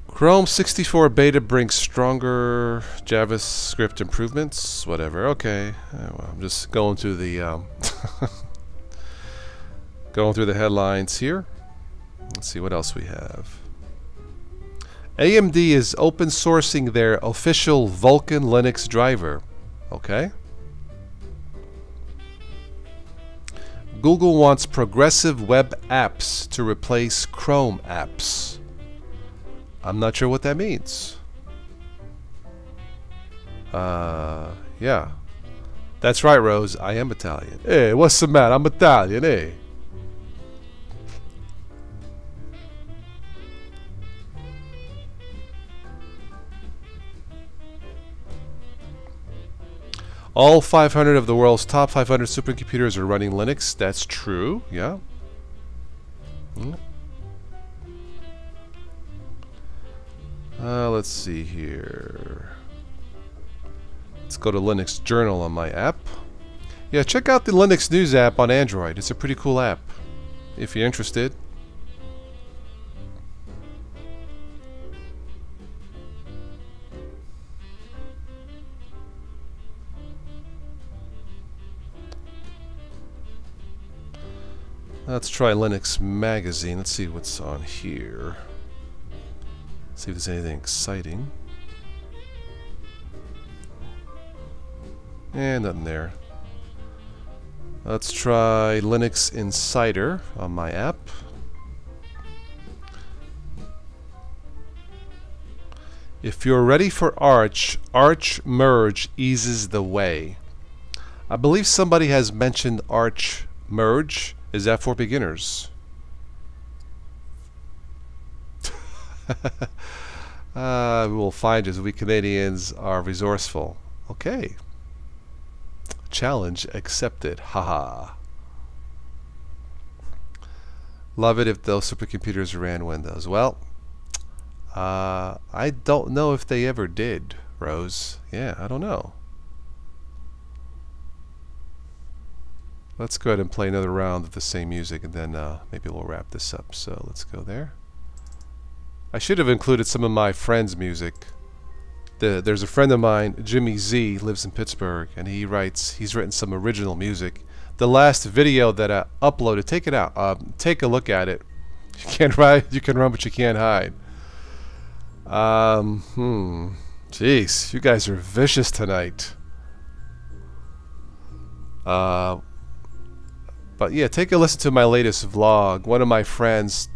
Chrome 64 beta brings stronger JavaScript improvements. Whatever. Okay. Well, I'm just going through the going through the headlines here. Let's see what else we have. AMD is open sourcing their official Vulkan Linux driver. Okay. Google wants progressive web apps to replace Chrome apps. I'm not sure what that means. Yeah. That's right, Rose. I am Italian. Hey, what's the matter? I'm Italian, eh? All 500 of the world's top 500 supercomputers are running Linux. That's true. Yeah. Let's see here. Let's go to Linux Journal on my app. Yeah, check out the Linux News app on Android. It's a pretty cool app, if you're interested. Let's try Linux Magazine. Let's see what's on here. See if there's anything exciting. Nothing there. Let's try Linux Insider on my app. If you're ready for Arch, Arch Merge eases the way. I believe somebody has mentioned Arch Merge. Is that for beginners? We will find as we Canadians are resourceful. Okay. Challenge accepted. Haha. Love it if those supercomputers ran Windows. Well, I don't know if they ever did, Rose. Yeah, I don't know. Let's go ahead and play another round of the same music, and then maybe we'll wrap this up. So let's go there. I should have included some of my friends' music. There's a friend of mine, Jimmy Z, lives in Pittsburgh, and he's written some original music. The last video that I uploaded, take it out, take a look at it. You can run, but you can't hide. Jeez, you guys are vicious tonight. But yeah, take a listen to my latest vlog. One of my friends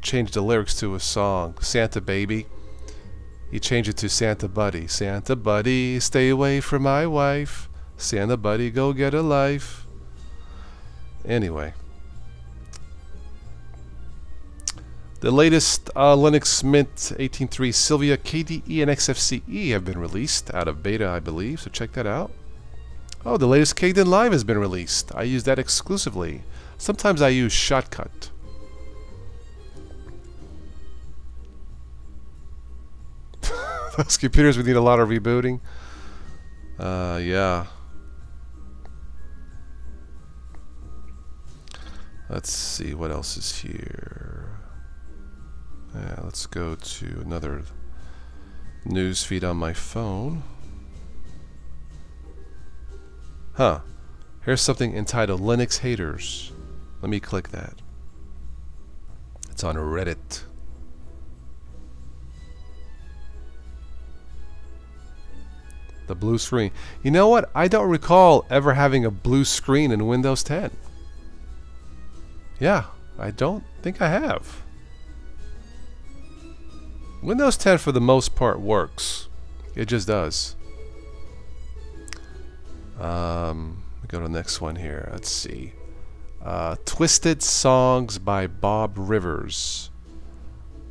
changed the lyrics to a song, Santa Baby. He changed it to Santa Buddy. Santa Buddy, stay away from my wife. Santa Buddy, go get a life. Anyway. The latest Linux Mint 18.3 Sylvia KDE and XFCE have been released out of beta, I believe, so check that out. Oh, the latest Kden Live has been released. I use that exclusively. Sometimes I use Shotcut. Those computers would need a lot of rebooting. Yeah. Let's see what else is here. Yeah, let's go to another news feed on my phone. Huh. Here's something entitled Linux Haters. Let me click that. It's on Reddit. The blue screen. You know what? I don't recall ever having a blue screen in Windows 10. Yeah, I don't think I have. Windows 10 for the most part works. It just does. Go to the next one here. Let's see. Twisted Songs by Bob Rivers.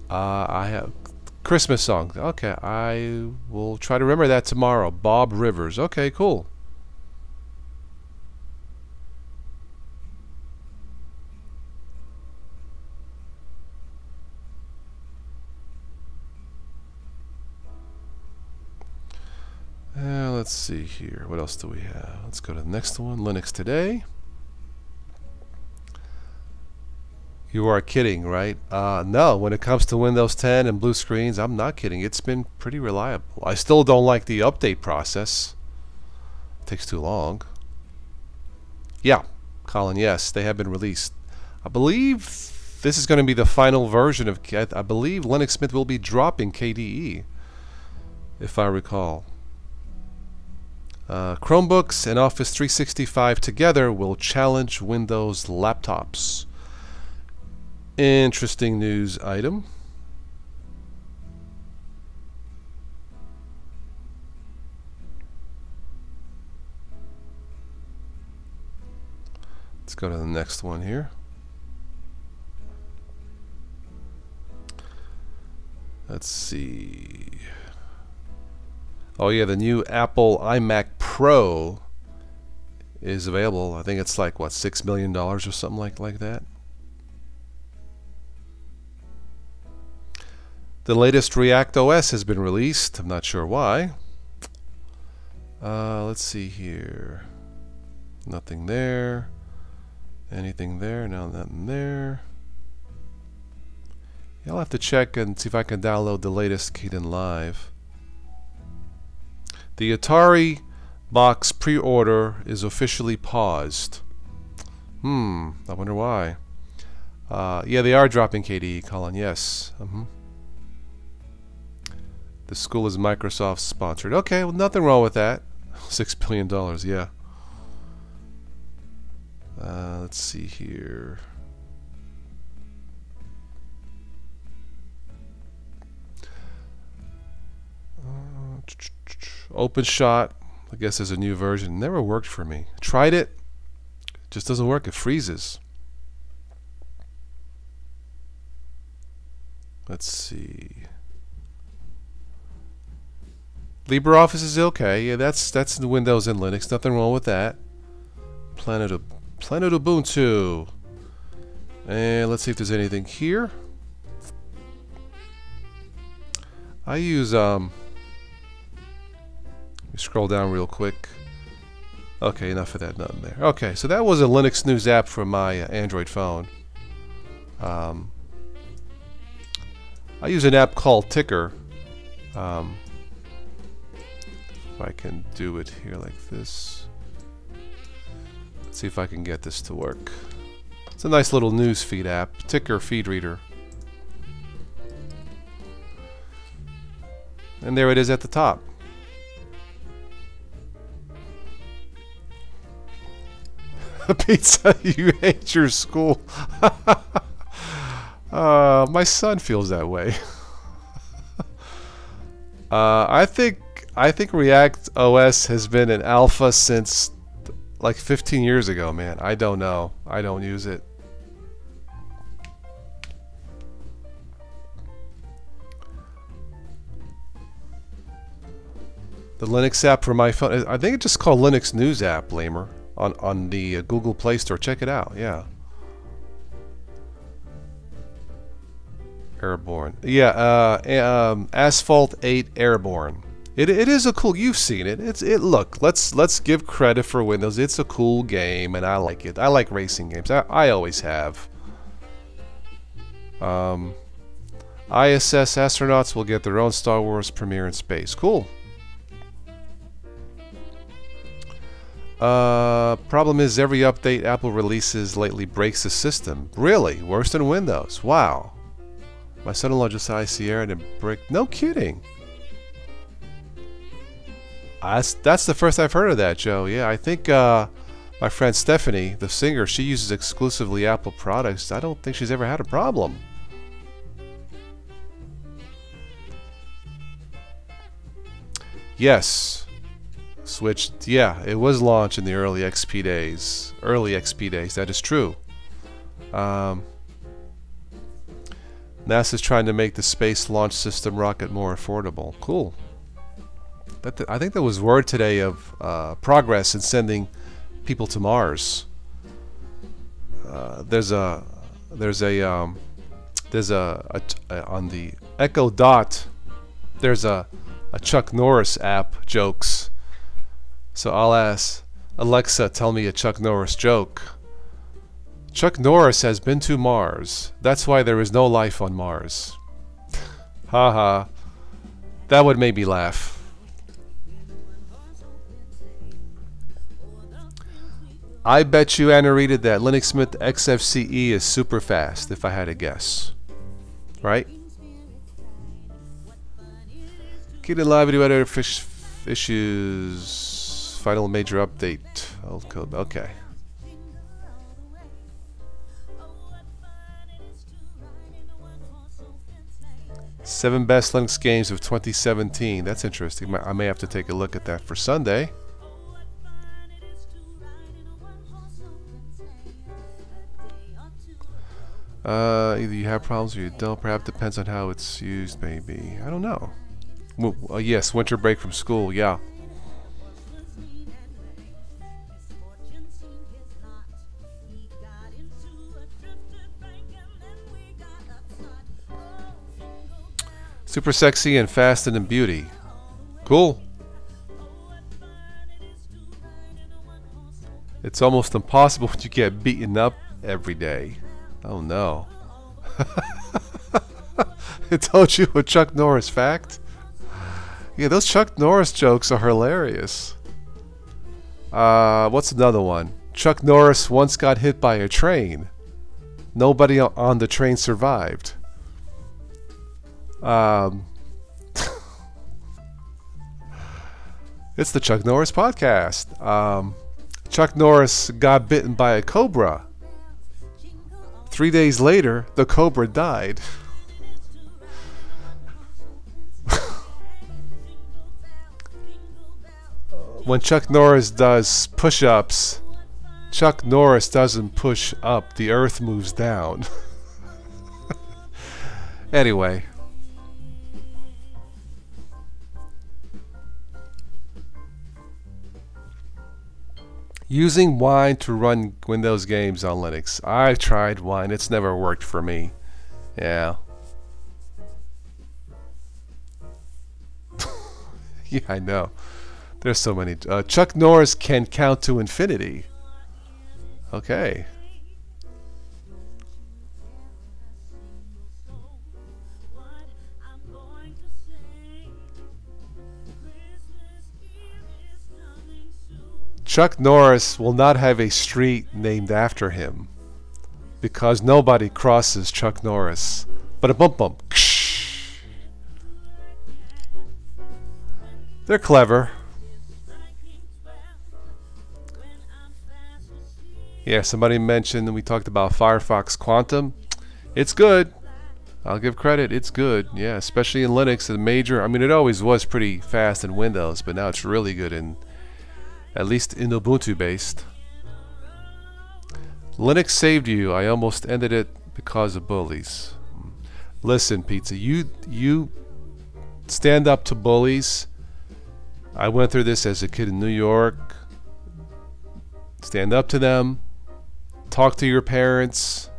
I have Christmas songs. Okay, I will try to remember that tomorrow. Bob Rivers. Okay, cool. Let's see here. What else do we have? Let's go to the next one. Linux Today. You are kidding, right? No, when it comes to Windows 10 and blue screens, I'm not kidding. It's been pretty reliable. I still don't like the update process. It takes too long. Yeah, Colin, yes, they have been released. I believe this is going to be the final version of... I believe Linux Mint will be dropping KDE, if I recall. Chromebooks and Office 365 together will challenge Windows laptops. Interesting news item. go to the next one here. Let's see. Oh yeah, the new Apple iMac Pro is available. I think it's like what, $6 million or something like that. The latest React OS has been released. I'm not sure why. Let's see here. Nothing there. Anything there? No, nothing there. Yeah, I'll have to check and see if I can download the latest Kdenlive. The Atari box pre-order is officially paused. I wonder why. Yeah, they are dropping KDE, Colin. Yes. The school is Microsoft sponsored. Okay, well, nothing wrong with that. $6 billion, yeah. Let's see here. OpenShot, I guess there's a new version. Never worked for me. Tried it. Just doesn't work. It freezes. Let's see. LibreOffice is okay. Yeah, that's the Windows and Linux. Nothing wrong with that. Planet Ubuntu. And let's see if there's anything here. I use let me scroll down real quick. Okay, enough of that. Nothing there. Okay, so that was a Linux news app for my Android phone. I use an app called Ticker. If I can do it here like this. Let's see if I can get this to work. It's a nice little news feed app. Ticker feed reader. And there it is at the top. Pizza, you hate your school. My son feels that way. I think React OS has been in alpha since like 15 years ago, man. I don't know. I don't use it. The Linux app for my phone, I think it's just called Linux News App, Lamer, on the Google Play Store. Check it out. Yeah. Airborne. Yeah, Asphalt 8 Airborne. It is a cool. You've seen it. Look. Let's give credit for Windows. It's a cool game, and I like it. I like racing games. I always have. ISS astronauts will get their own Star Wars premiere in space. Cool. Problem is every update Apple releases lately breaks the system. Really? Worse than Windows? Wow. My son-in-law just saw Sierra and it brick. No kidding. That's the first I've heard of that, Joe. Yeah, I think my friend Stephanie, the singer, she uses exclusively Apple products. I don't think she's ever had a problem. Yes. Switched. Yeah, it was launched in the early XP days. That is true. NASA's trying to make the Space Launch System rocket more affordable. Cool. I think there was word today of progress in sending people to Mars. There's a on the Echo Dot. There's a Chuck Norris app jokes. So I'll ask Alexa, tell me a Chuck Norris joke. Chuck Norris has been to Mars. That's why there is no life on Mars. Haha. That would make me laugh. I bet you, Anna Rita, that Linux Mint XFCE is super fast, if I had to guess. Right? Kdenlive video editor issues. Final major update. Okay. Seven best Linux games of 2017. That's interesting. I may have to take a look at that for Sunday. Either you have problems or you don't. Perhaps depends on how it's used, maybe. I don't know. Yes, winter break from school, yeah. Super sexy and fast and in beauty. Cool. It's almost impossible to get beaten up every day. Oh no. I told you a Chuck Norris fact. Yeah, those Chuck Norris jokes are hilarious. What's another one? Chuck Norris once got hit by a train. Nobody on the train survived. It's the Chuck Norris podcast. Chuck Norris got bitten by a cobra. 3 days later, the cobra died. When Chuck Norris does push-ups, Chuck Norris doesn't push up, the earth moves down. Anyway. Using Wine to run Windows games on Linux. I've tried Wine. It's never worked for me. Yeah. Yeah, I know. There's so many. Chuck Norris can count to infinity. Okay. Chuck Norris will not have a street named after him because nobody crosses Chuck Norris. But a bump bump. They're clever. Yeah, somebody mentioned, and we talked about Firefox Quantum. It's good. I'll give credit. It's good. Yeah, especially in Linux. A major. I mean, it always was pretty fast in Windows, but now it's really good in, at least in Ubuntu based. Linux saved you. I almost ended it because of bullies. Listen, Pizza, you stand up to bullies. I went through this as a kid in New York. Stand up to them. Talk to your parents.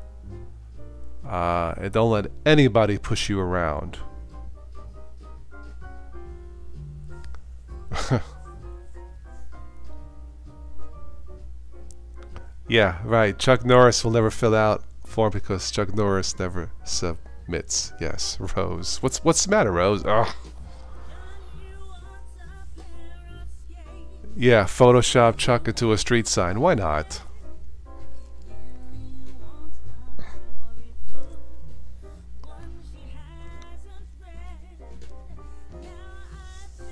And don't let anybody push you around. Yeah, right. Chuck Norris will never fill out form because Chuck Norris never submits. Yes, Rose. What's the matter, Rose? Ugh. Yeah, Photoshop Chuck into a street sign. Why not?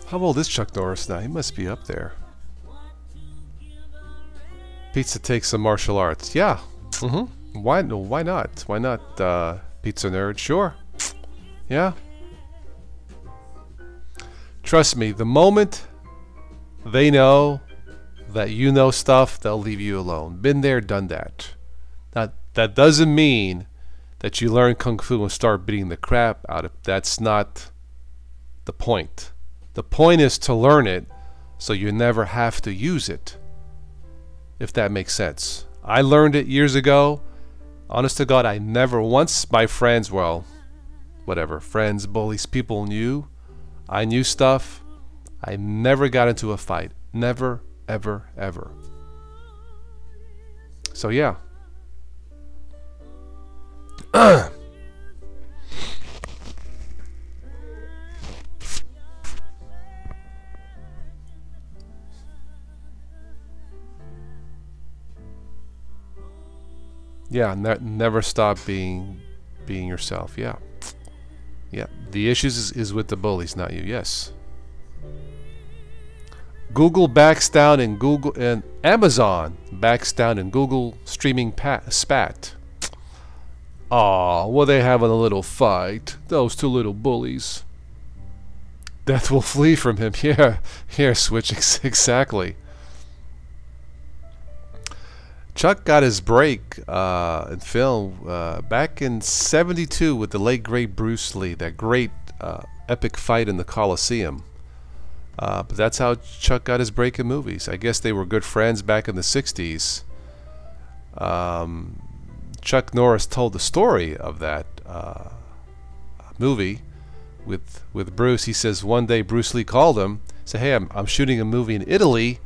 How old is Chuck Norris now? He must be up there. Pizza takes some martial arts. Yeah. Why not? Why not, Pizza Nerd? Sure. Yeah. Trust me, the moment they know that you know stuff, they'll leave you alone. Been there, done that. Now, that doesn't mean that you learn Kung Fu and start beating the crap out of it. That's not the point. The point is to learn it so you never have to use it. If that makes sense. I learned it years ago. Honest to God, I never once, my friends, well, whatever, friends, bullies, people knew. I knew stuff. I never got into a fight. Never, ever, ever. So yeah. Yeah, never stop being yourself. Yeah. Yeah. The issues is with the bullies, not you. Yes. Google backs down and Amazon backs down in Google streaming spat. Aw, well, they having a little fight. Those two little bullies. Death will flee from him. Yeah, here, Switch, exactly. Chuck got his break in film back in '72 with the late great Bruce Lee. That great epic fight in the Coliseum. But that's how Chuck got his break in movies. I guess they were good friends back in the '60s. Chuck Norris told the story of that movie with Bruce. He says one day Bruce Lee called him, said, "Hey, I'm shooting a movie in Italy,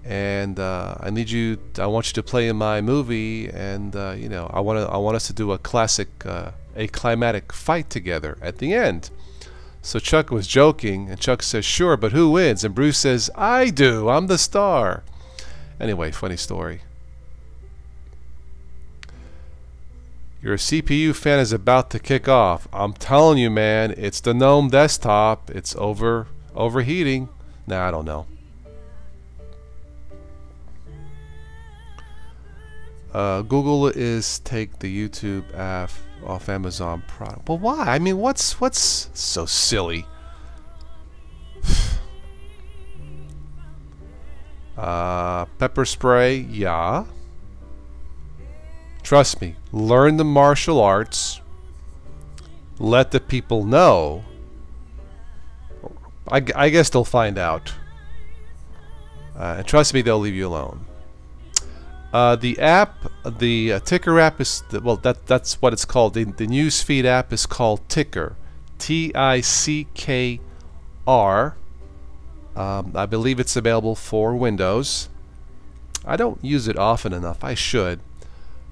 and I want you to play in my movie, and you know, I want us to do a climatic fight together at the end." So Chuck was joking, and Chuck says, "Sure, but who wins?" And Bruce says, "I do. I'm the star." Anyway, funny story. Your CPU fan is about to kick off. I'm telling you, man, it's the GNOME desktop. It's overheating. Nah, I don't know. Google is take the YouTube app off Amazon product. Well, why? I mean, what's so silly? Pepper spray, yeah. Trust me, learn the martial arts. Let the people know. I guess they'll find out. And trust me, they'll leave you alone. The app, the Ticker app is, well, that's what it's called. The newsfeed app is called Ticker. Tickr. I believe it's available for Windows. I don't use it often enough. I should.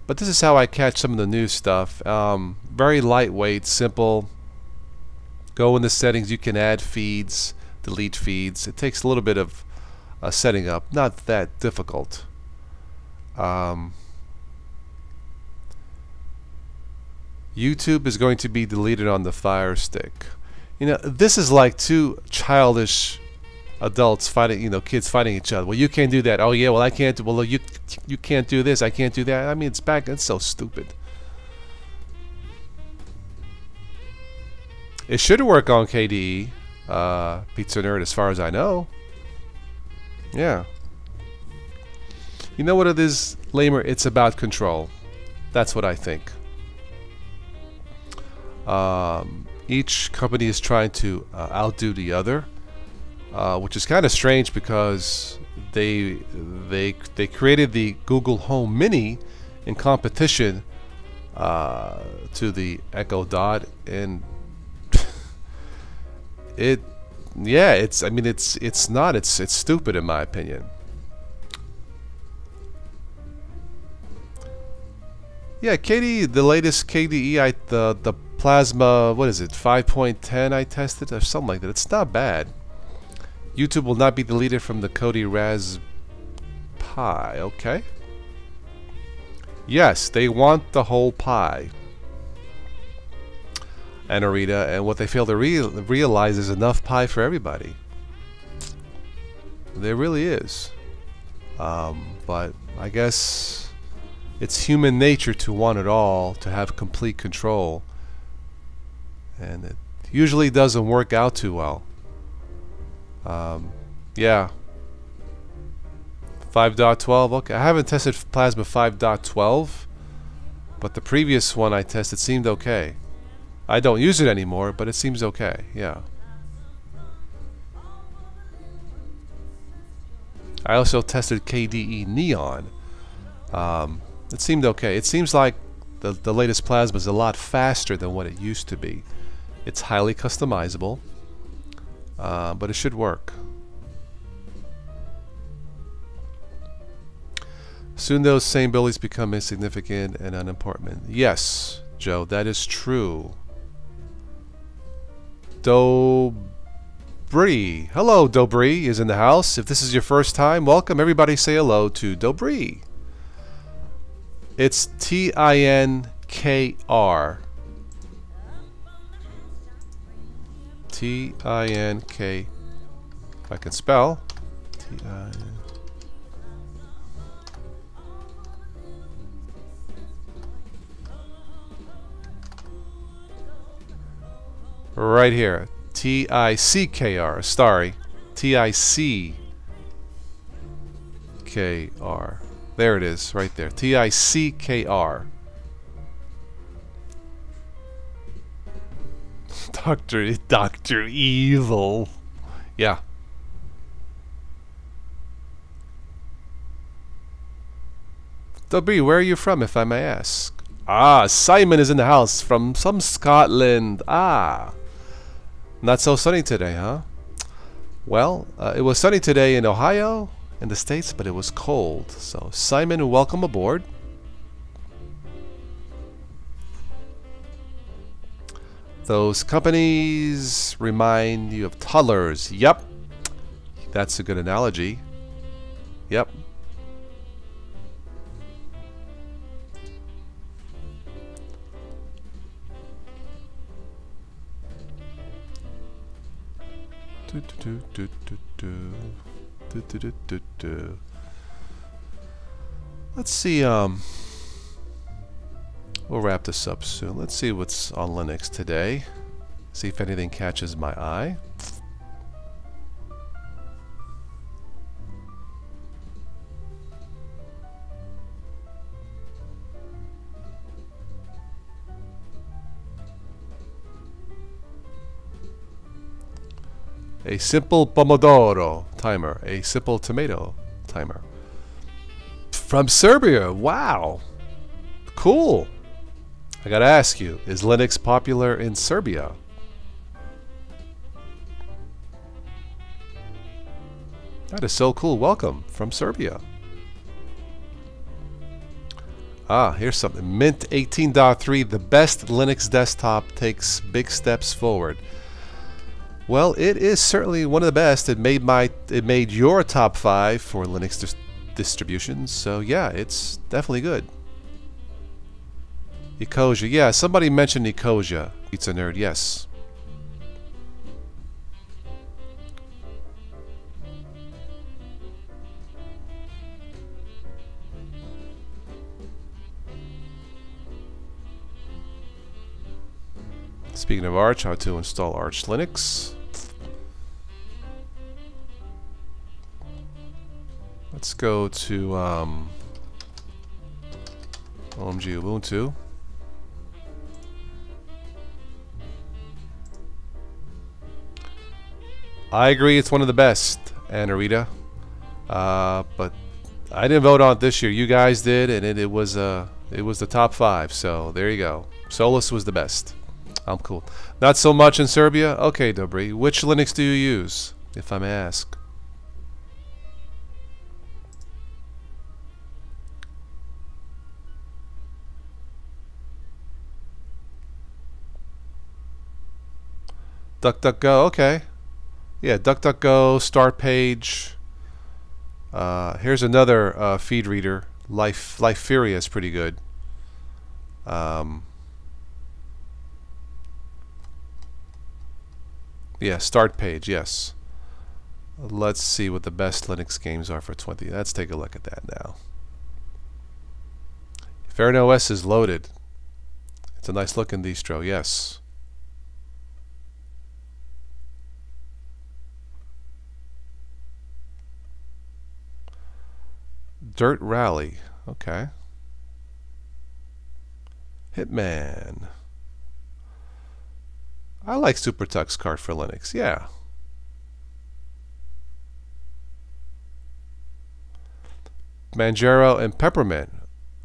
But this is how I catch some of the new stuff. Very lightweight, simple. Go in the settings. You can add feeds, delete feeds. It takes a little bit of setting up. Not that difficult. YouTube is going to be deleted on the Fire Stick. You know, this is like two childish adults fighting, you know, kids fighting each other. Well, you can't do that. Oh yeah, well I can't do, well you can't do this, I can't do that. I mean, it's so stupid. It should work on KDE, Pizza Nerd, as far as I know. Yeah. You know what it is, Lamer? It's about control. That's what I think. Each company is trying to outdo the other. Which is kind of strange because they created the Google Home Mini in competition to the Echo Dot, and it's stupid in my opinion. Yeah, KDE, the latest KDE, the Plasma, what is it, 5.10 I tested or something like that. It's not bad. YouTube will not be deleted from the Kodi Raspberry Pi. Okay. Yes, they want the whole pie. And Arita, and what they fail to realize is enough pie for everybody. There really is. But I guess it's human nature to want it all, to have complete control. And it usually doesn't work out too well. Yeah. 5.12. Okay, I haven't tested Plasma 5.12, but the previous one I tested seemed okay. I don't use it anymore, but it seems okay. Yeah. I also tested KDE Neon. It seemed okay. It seems like the latest Plasma is a lot faster than what it used to be. It's highly customizable. But it should work. Soon those same buildings become insignificant and unimportant. Yes, Joe, that is true. Dobry. Hello, Dobry is in the house. If this is your first time, welcome. Everybody say hello to Dobry. It's Tinkr. T-I-N-K, if I can spell. T-I-N. Right here. T-I-C-K-R. Sorry. T-I-C-K-R. There it is, right there. Tickr. Dr. Evil. Yeah. Dobry, where are you from, if I may ask? Ah, Simon is in the house from some Scotland. Ah. Not so sunny today, huh? Well, it was sunny today in Ohio, in the States, but it was cold. So, Simon, welcome aboard. Those companies remind you of toddlers. Yep. That's a good analogy. Yep. Let's see, we'll wrap this up soon. Let's see what's on Linux today. See if anything catches my eye. A simple pomodoro timer. A simple tomato timer. From Serbia. Wow. Cool. I gotta ask you, is Linux popular in Serbia? That is so cool. Welcome from Serbia. Ah, here's something. Mint 18.3, the best Linux desktop takes big steps forward. Well, it is certainly one of the best. It made your top 5 for Linux distributions. So yeah, it's definitely good. Ecosia, yeah, somebody mentioned Ecosia. Pizza Nerd, yes. Speaking of Arch, how to install Arch Linux. Let's go to OMG Ubuntu. I agree, it's one of the best, Anarita. But I didn't vote on it this year. You guys did, and it was the top 5. So there you go. Solus was the best. I'm cool. Not so much in Serbia. Okay, Dobry. Which Linux do you use, if I may ask? DuckDuckGo. Okay. Yeah, DuckDuckGo, start page. Here's another feed reader. Liferia is pretty good. Yeah, start page, yes. Let's see what the best Linux games are for 20. Let's take a look at that now. Fairn OS is loaded. It's a nice looking distro, yes. Dirt Rally, okay. Hitman. I like SuperTux card for Linux, yeah. Manjaro and Peppermint,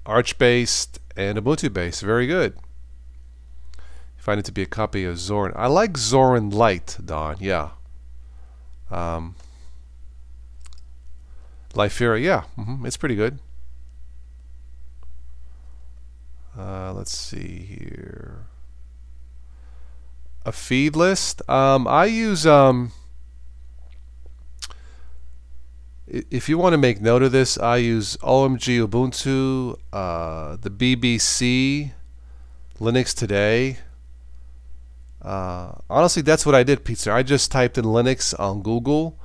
Arch-based and Ubuntu-based, very good. You find it to be a copy of Zorin. I like Zorin Lite, Don, yeah. Liferia, yeah, it's pretty good. Let's see here. A feed list. I use if you want to make note of this, I use OMG Ubuntu, the BBC, Linux Today. Honestly, that's what I did, Pizza. I just typed in Linux on Google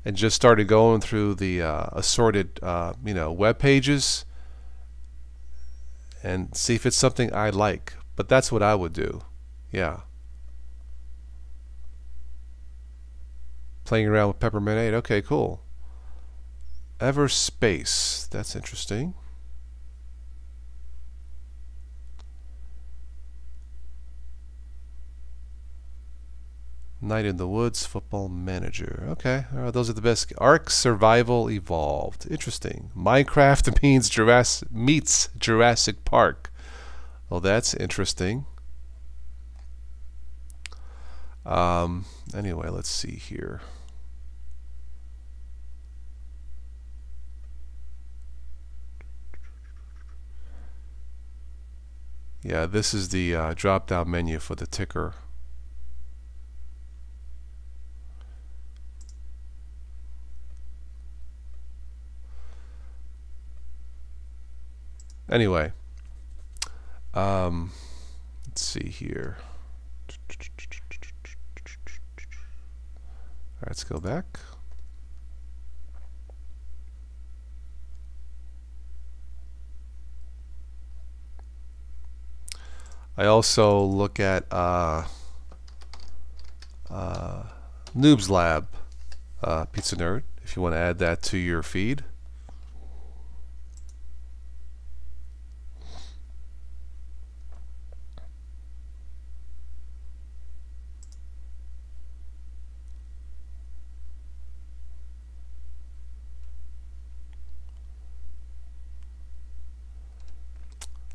and just started going through the assorted web pages and see if it's something I like. But that's what I would do. Yeah. Playing around with Peppermint 8. Okay, cool. Everspace. That's interesting. Night in the Woods, Football Manager. Okay, those are the best. Ark Survival Evolved. Interesting. Minecraft meets Jurassic Park. Well, that's interesting. Anyway, let's see here. Yeah, this is the drop-down menu for the ticker. Anyway, let's see here. All right, let's go back. I also look at Noob's Lab, Pizza Nerd, if you want to add that to your feed.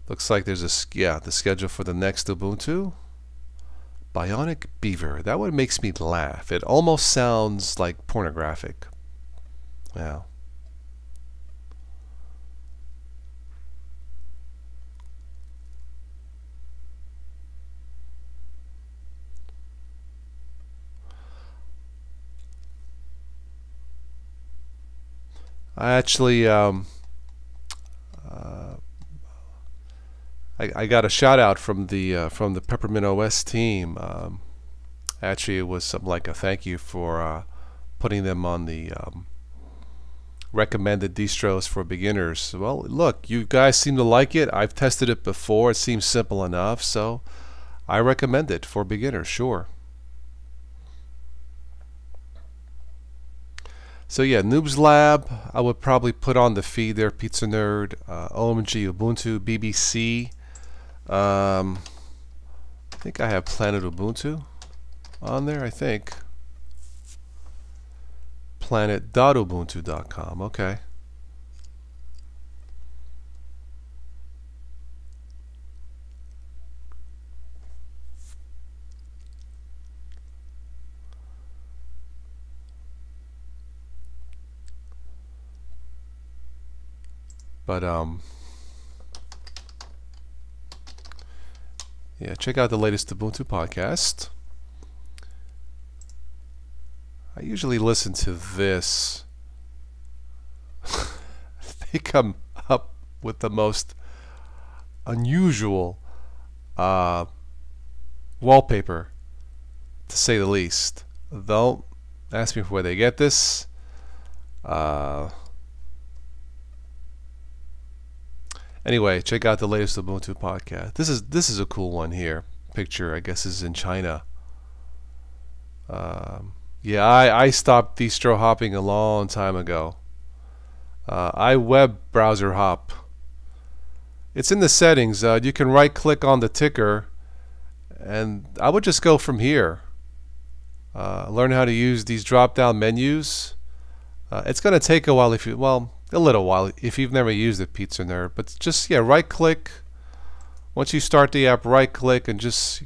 Looks like there's the schedule for the next Ubuntu. Bionic Beaver. That one makes me laugh. It almost sounds like pornographic. Yeah. I actually I got a shout out from the Peppermint OS team. Actually, it was something like a thank you for putting them on the recommended distros for beginners. Well, look, you guys seem to like it. I've tested it before. It seems simple enough, so I recommend it for beginners, sure. So yeah, Noob's Lab, I would probably put on the feed there, Pizza Nerd, OMG, Ubuntu, BBC. I think I have Planet Ubuntu on there, I think. Planet.ubuntu.com, okay. But yeah, check out the latest Ubuntu podcast. I usually listen to this. They come up with the most unusual wallpaper, to say the least. Don't ask me where they get this. Anyway, check out the latest Ubuntu podcast. This is a cool one here. Picture, I guess, is in China. Yeah, I stopped distro hopping a long time ago. I web browser hop. It's in the settings. You can right click on the ticker, and I would just go from here. Learn how to use these drop down menus. It's going to take a while a little while if you've never used it, Pizza Nerd. But just right click. Once you start the app, right click and just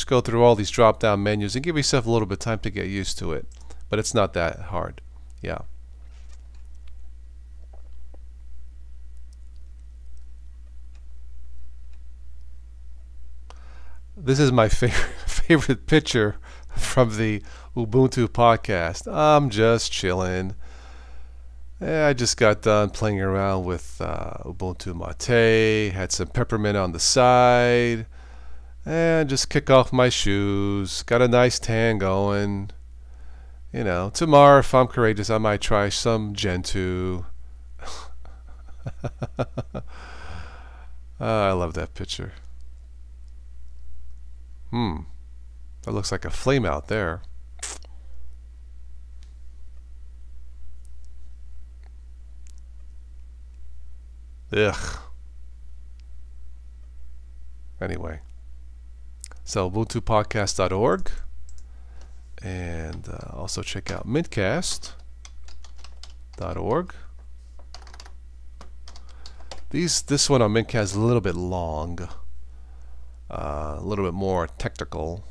go through all these drop down menus and give yourself a little bit of time to get used to it. But it's not that hard. Yeah. This is my favorite picture from the Ubuntu podcast. I'm just chilling. Yeah, I just got done playing around with Ubuntu Mate, had some peppermint on the side, and just kick off my shoes. Got a nice tan going. Tomorrow, if I'm courageous, I might try some Gentoo. I love that picture. That looks like a flame out there. Ugh. Anyway, so UbuntuPodcast.org, and also check out Mintcast.org. This one on Mintcast is a little bit long, a little bit more technical,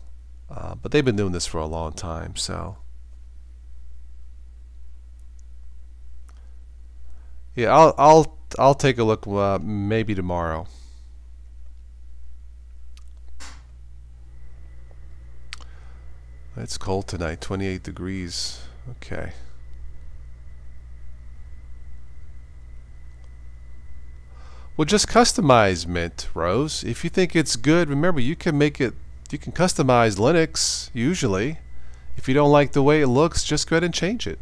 but they've been doing this for a long time, so yeah, I'll take a look maybe tomorrow. It's cold tonight, 28 degrees. Okay. Well, just customize Mint, Rose. If you think it's good, remember you can make it. You can customize Linux usually. If you don't like the way it looks, just go ahead and change it.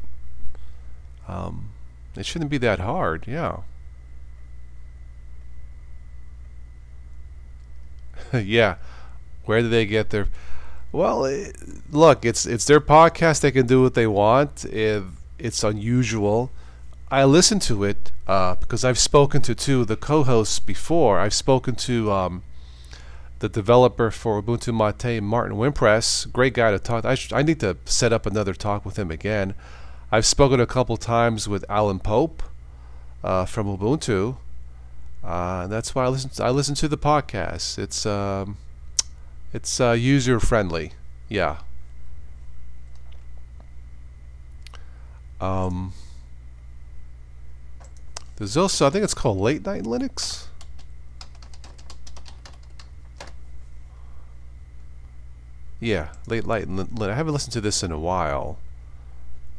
It shouldn't be that hard. Yeah. Yeah. Where do they get their? Well, look, it's their podcast. They can do what they want. If it's unusual, I listen to it because I've spoken to two of the co-hosts before. I've spoken to the developer for Ubuntu Mate, Martin Wimpress. Great guy to talk to. I need to set up another talk with him again. I've spoken a couple times with Alan Pope from Ubuntu. And that's why I listen to the podcast. It's user friendly. Yeah. There's also, I think it's called Late Night Linux. Yeah, Late Night Linux. I haven't listened to this in a while.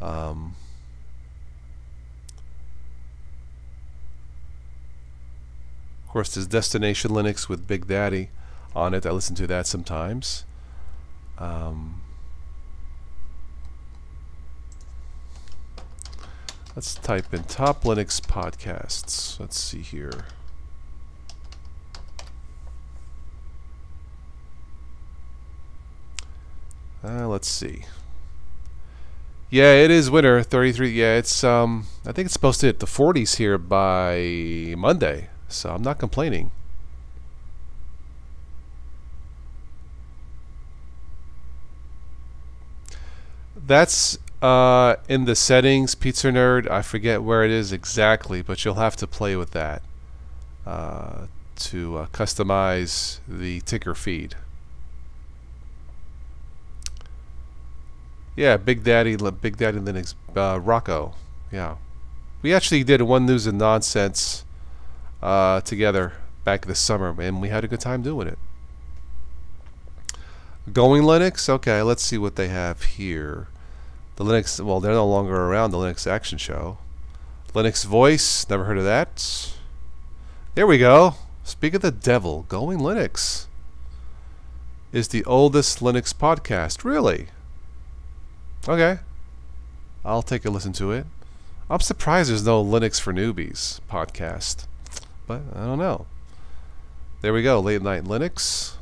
Of course, there's Destination Linux with Big Daddy on it. I listen to that sometimes. Let's type in Top Linux Podcasts. Let's see here. Let's see. Yeah, it is winter, 33. Yeah, it's I think it's supposed to hit the 40s here by Monday, so I'm not complaining. That's in the settings, Pizza Nerd. I forget where it is exactly, but you'll have to play with that to customize the ticker feed. Yeah, Big Daddy Linux, Rocco. Yeah, we actually did One News and Nonsense together back this summer, and we had a good time doing it. Going Linux. Okay, let's see what they have here. The Linux. Well, they're no longer around. The Linux Action Show. Linux Voice. Never heard of that. There we go. Speak of the devil. Going Linux is the oldest Linux podcast. Really? Okay, I'll take a listen to it. I'm surprised there's no Linux for Newbies podcast, but I don't know. There we go, Late Night Linux.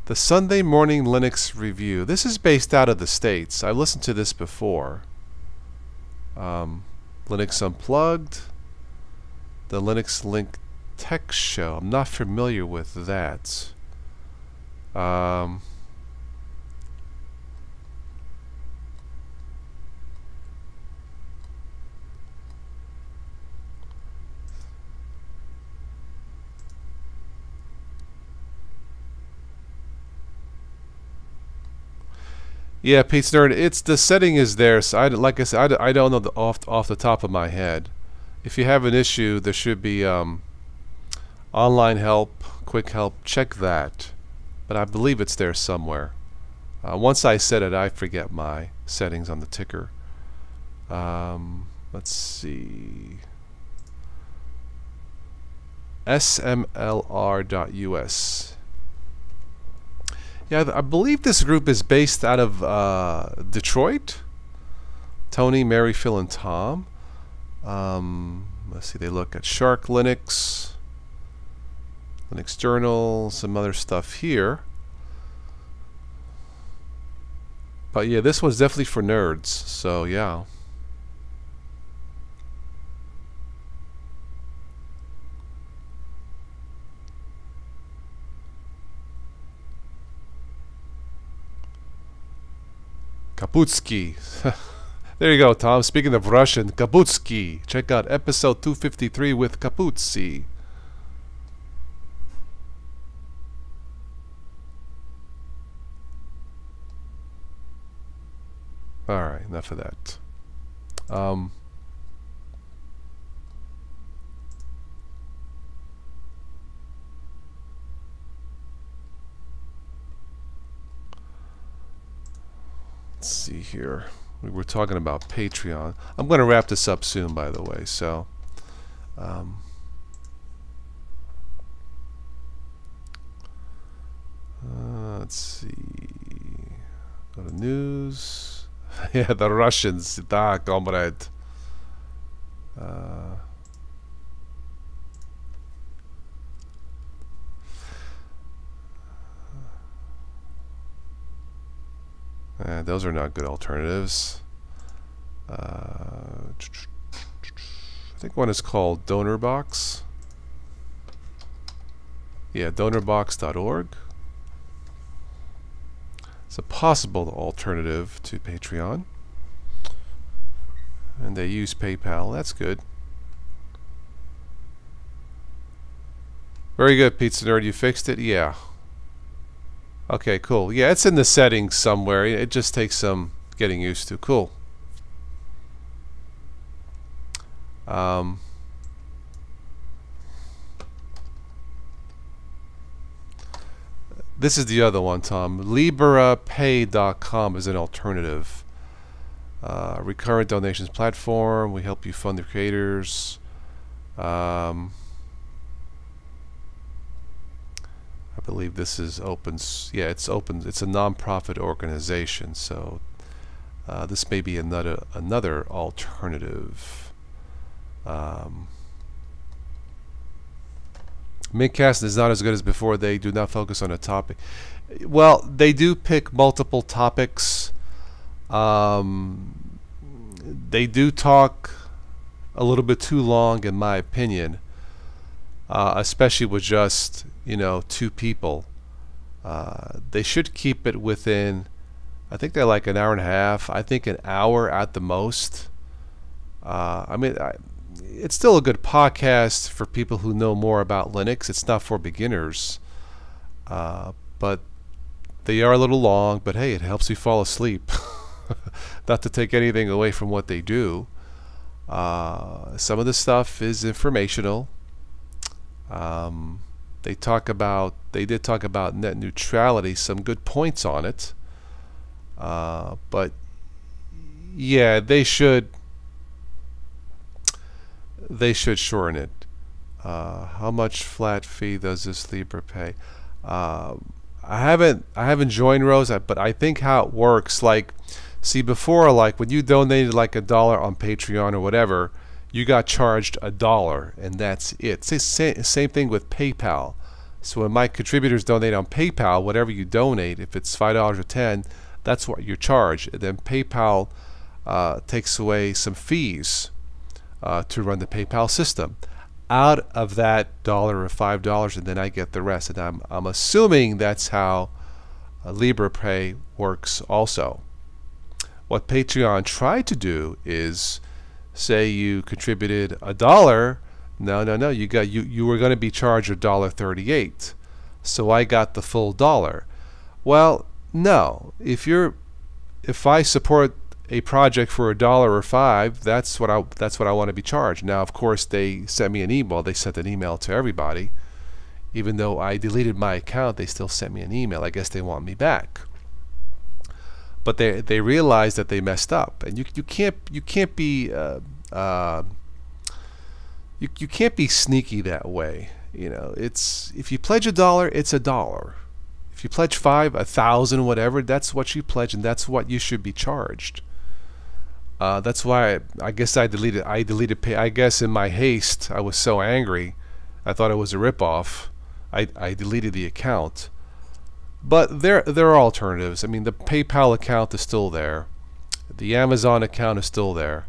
The Sunday Morning Linux Review. This is based out of the States. I've listened to this before. Linux Unplugged. The Linux Link Tech Show. I'm not familiar with that. Yeah, Pete's Nerd. It's the setting is there. So like I said, I don't know off the top of my head. If you have an issue, there should be online help, quick help. Check that. But I believe it's there somewhere. Once I set it, I forget my settings on the ticker. Let's see. smlr.us. Yeah, I believe this group is based out of Detroit. Tony, Mary, Phil, and Tom. Let's see, they look at Shark Linux, Linux Journal, some other stuff here. But yeah, this one's definitely for nerds, so yeah. Kaputsky. There you go, Tom. Speaking of Russian, Kaputsky. Check out episode 253 with Kaputsky. Alright, enough of that. Let's see here. We were talking about Patreon. I'm going to wrap this up soon, by the way. So, let's see. Go to news. Yeah, the Russians. Da, comrade. Those are not good alternatives. I think one is called DonorBox. Yeah, donorbox.org. It's a possible alternative to Patreon. And they use PayPal. That's good. Very good, Pizza Nerd. You fixed it? Yeah. Okay, cool. Yeah, it's in the settings somewhere. It just takes some getting used to. Cool. This is the other one, Tom. LibraPay.com is an alternative. Recurrent donations platform. We help you fund the creators. I believe this is open. Yeah, it's open. It's a non-profit organization, so this may be another alternative. Midcast is not as good as before. They do not focus on a topic. Well, they do pick multiple topics. They do talk a little bit too long, in my opinion, especially with just, you know, two people. They should keep it within, I think they're like an hour and a half. I think an hour at the most. I mean, it's still a good podcast for people who know more about Linux. It's not for beginners. But they are a little long, but hey, it helps you fall asleep. Not to take anything away from what they do. Some of the stuff is informational. They did talk about net neutrality, some good points on it. But yeah, they should shorten it. How much flat fee does this Libra pay? I haven't joined Rose, but I think how it works, like, see, before, like when you donated like $1 on Patreon or whatever, you got charged $1, and that's it. Same thing with PayPal. So when my contributors donate on PayPal, whatever you donate, if it's $5 or $10, that's what you're charged. And then PayPal takes away some fees to run the PayPal system out of that $1 or $5, and then I get the rest. And I'm assuming that's how LibraPay works also. What Patreon tried to do is, say you contributed $1, no, you were going to be charged $1.38, so I got the full $1. Well, no. If I support a project for $1 or $5, that's what I want to be charged. Now, of course, they sent me an email. They sent an email to everybody, even though I deleted my account. They still sent me an email. I guess they want me back. But they realized that they messed up, and you can't be you can't be sneaky that way. You know, it's, if you pledge $1, it's $1. If you pledge 5, 1,000, whatever, that's what you pledge, and that's what you should be charged. That's why I guess I deleted pay. I guess in my haste, I was so angry, I thought it was a ripoff. I deleted the account. But there are alternatives. I mean, the PayPal account is still there. The Amazon account is still there.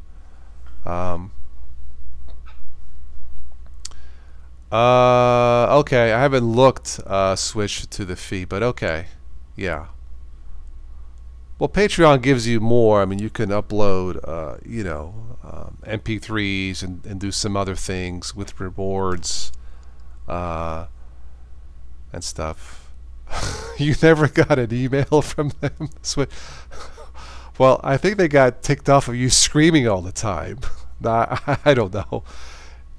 Okay, I haven't looked switch to the fee, but okay, yeah. Well, Patreon gives you more. I mean, you can upload, MP3s and do some other things with rewards and stuff. You never got an email from them? Well, I think they got ticked off of you screaming all the time. I don't know.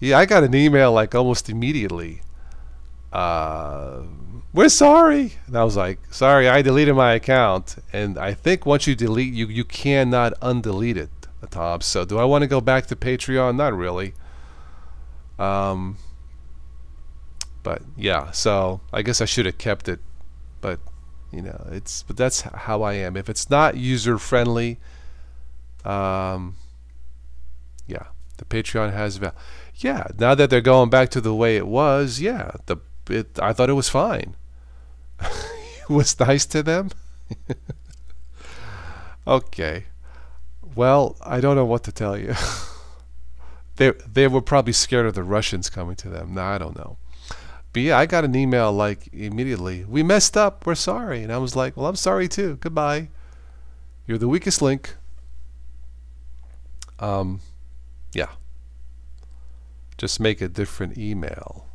Yeah, I got an email like almost immediately. We're sorry. And I was like, sorry, I deleted my account. And I think once you delete, you cannot undelete it, Tom. So do I want to go back to Patreon? Not really. But yeah, so I guess I should have kept it. But but that's how I am. If it's not user friendly, yeah, the Patreon has value. Yeah, now that they're going back to the way it was, yeah, I thought it was fine. It was nice to them. Okay. Well, I don't know what to tell you. They were probably scared of the Russians coming to them. No, I don't know. But yeah, I got an email like immediately. We messed up. We're sorry. And I was like, well, I'm sorry too. Goodbye. You're the weakest link. Yeah. Just make a different email.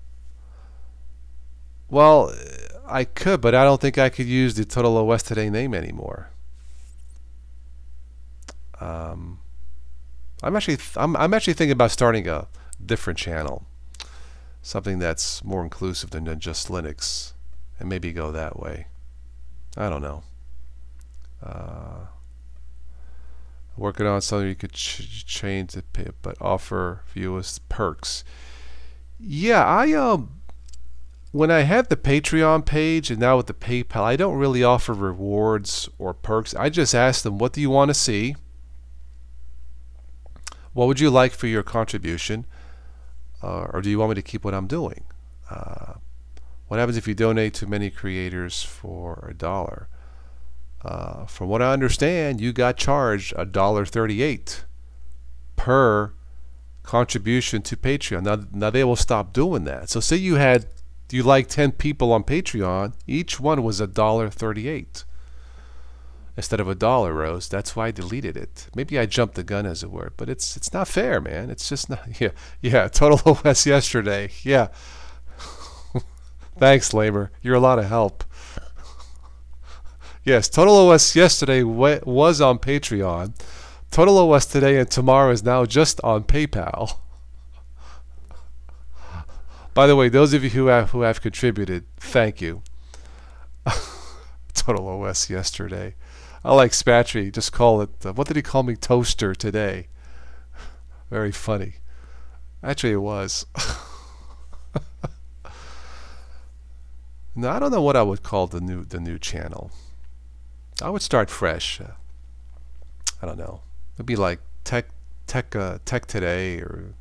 Well, I could, but I don't think I could use the Total OS Today name anymore. I'm actually thinking about starting a different channel, something that's more inclusive than just Linux, and maybe go that way. I don't know. Working on something you could change it, but offer viewers perks. Yeah, when I had the Patreon page and now with the PayPal, I don't really offer rewards or perks. I just ask them, what do you want to see? What would you like for your contribution? Or do you want me to keep what I'm doing? What happens if you donate to many creators for $1? From what I understand, you got charged $1.38 per contribution to Patreon. Now they will stop doing that. So say you like 10 people on Patreon, each one was $1.38 instead of $1, Rose. That's why I deleted it. Maybe I jumped the gun, as it were, but it's not fair, man. It's just not. Yeah. Total OS yesterday. Yeah. Thanks, Lamer. You're a lot of help. Yes, Total OS yesterday was on Patreon. Total OS today and tomorrow is now just on PayPal. By the way, those of you who have contributed, thank you. Total OS yesterday. I like Spatry. Just call it. What did he call me? Toaster today. Very funny. Actually, it was. No, I don't know what I would call the new channel. I would start fresh. I don't know. It'd be like Tech Today, or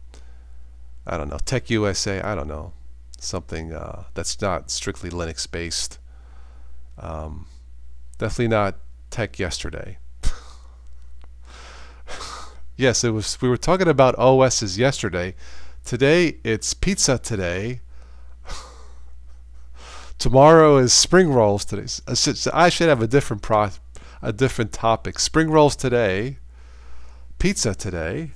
I don't know, Tech USA. I don't know, something that's not strictly Linux based. Definitely not Tech Yesterday. Yes, it was. We were talking about OSs yesterday. Today it's Pizza Today. Tomorrow is spring rolls today. I should have a different topic. Spring rolls today. Pizza today.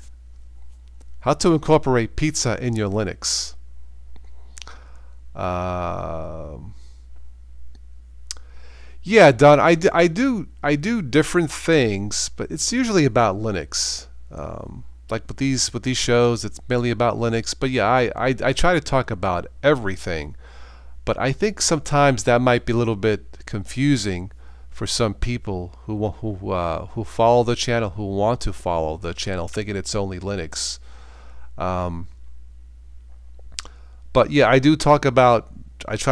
How to incorporate pizza in your Linux. Yeah, Don. I do different things, but it's usually about Linux. Like with these shows, it's mainly about Linux. But yeah, I try to talk about everything. But I think sometimes that might be a little bit confusing for some people who follow the channel, who want to follow the channel, thinking it's only Linux. But yeah, I try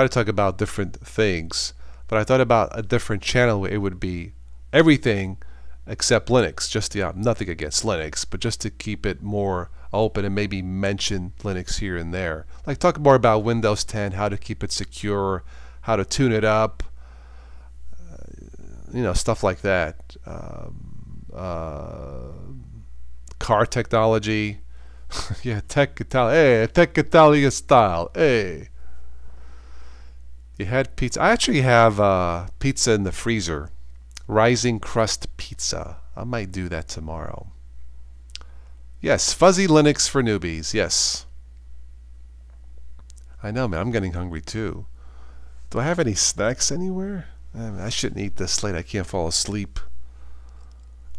to talk about different things. But I thought about a different channel where it would be everything except Linux. Just nothing against Linux, but just to keep it more open and maybe mention Linux here and there. Like talk more about Windows 10, how to keep it secure, how to tune it up, stuff like that. Car technology. Yeah, Tech Italia style. Hey. You had pizza. I actually have pizza in the freezer Rising crust pizza. I might do that tomorrow. Yes, fuzzy Linux for newbies. Yes. I know, man. I'm getting hungry too. Do I have any snacks anywhere? I shouldn't eat this late. I can't fall asleep.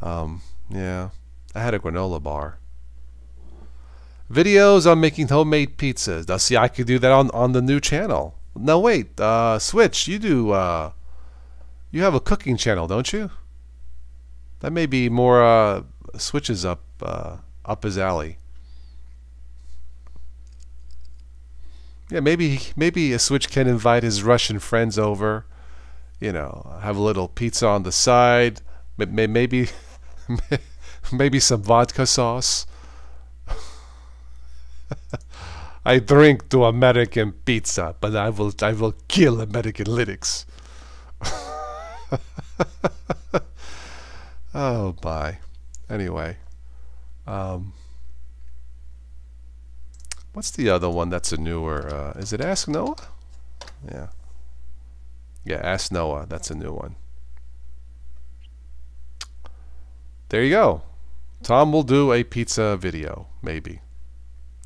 Yeah. I had a granola bar. Videos on making homemade pizzas. Now, see, I could do that on the new channel. No, wait. Switch. You do. You have a cooking channel, don't you? That may be more Switch's up his alley. Yeah, maybe a Switch can invite his Russian friends over. You know, have a little pizza on the side. Maybe maybe some vodka sauce. I drink to American pizza, but I will kill American Linux. Oh my. Anyway, what's the other one that's a newer? Is it Ask Noah? Yeah. Yeah, Ask Noah. That's a new one. There you go. Tom will do a pizza video, maybe.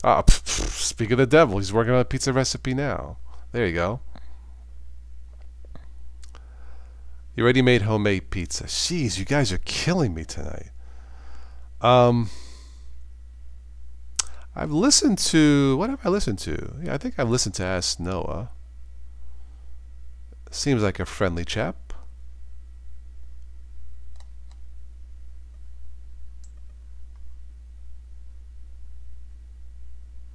Ah, speak of the devil, he's working on a pizza recipe now. There you go. You already made homemade pizza. Jeez, you guys are killing me tonight. I've listened to... What have I listened to? Yeah, I think I've listened to Ask Noah. Seems like a friendly chap.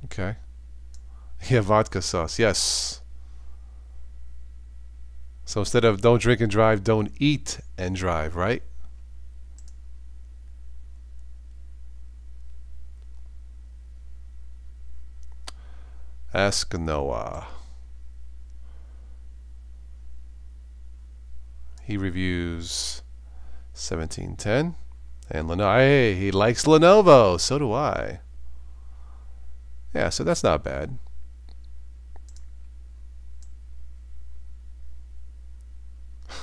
Okay. Yeah, vodka sauce. Yes. So instead of don't drink and drive, don't eat and drive, right? Ask Noah. He reviews 1710 and Lenovo. Hey, he likes Lenovo. So do I. Yeah, so that's not bad.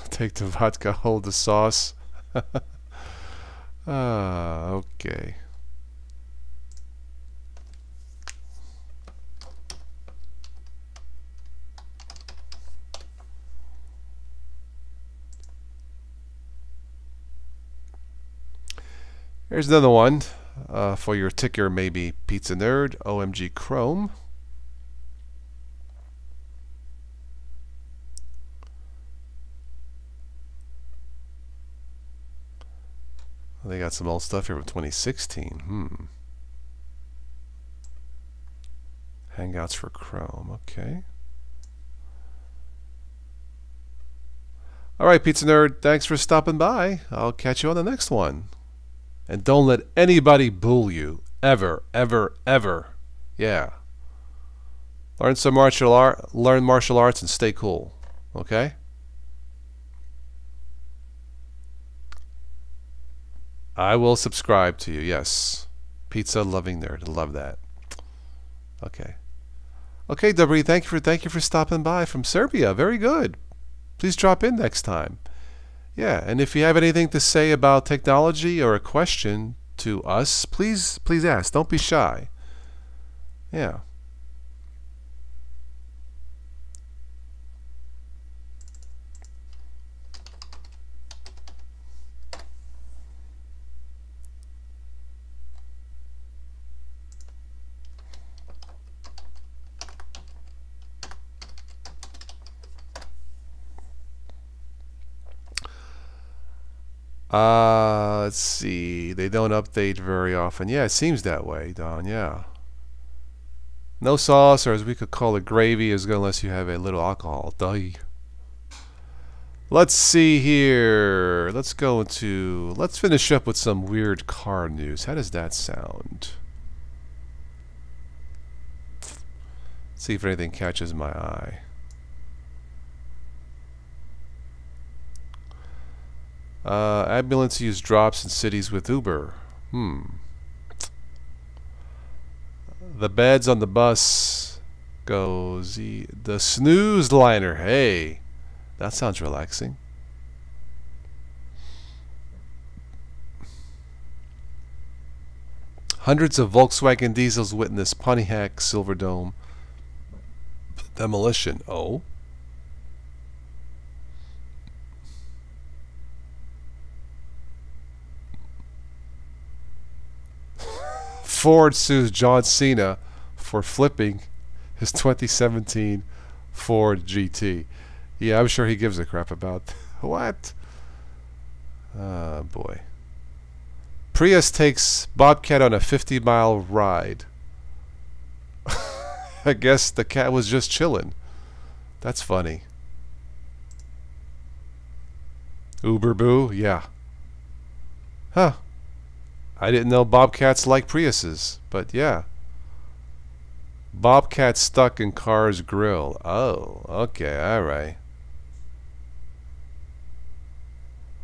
Take the vodka, hold the sauce. Okay. Here's another one for your ticker, maybe Pizza Nerd, OMG Chrome. They got some old stuff here from 2016. Hangouts for Chrome. Okay. All right, Pizza Nerd, thanks for stopping by. I'll catch you on the next one. And don't let anybody bull you. Ever, ever, ever. Yeah. Learn martial arts and stay cool. Okay? I will subscribe to you, yes. Pizza loving nerd. Love that. Okay. Okay, Debris, thank you for stopping by from Serbia. Very good. Please drop in next time. Yeah, and if you have anything to say about technology or a question to us, please ask. Don't be shy. Yeah. Let's see. They don't update very often. Yeah, it seems that way, Don. Yeah. No sauce, or as we could call it, gravy, is good unless you have a little alcohol. Duh. Let's see here. Let's finish up with some weird car news. How does that sound? See if anything catches my eye. Ambulance use drops in cities with Uber. The beds on the bus goes the snooze liner. Hey, that sounds relaxing. Hundreds of Volkswagen diesels witness Pontiac Silverdome demolition. Oh. Ford sues John Cena for flipping his 2017 Ford GT. Yeah, I'm sure he gives a crap about what? Oh boy. Prius takes Bobcat on a 50-mile ride. I guess the cat was just chilling. That's funny. Uber Boo, yeah. Huh. I didn't know Bobcats like Priuses, but yeah. Bobcat stuck in car's grill. Oh, okay, alright.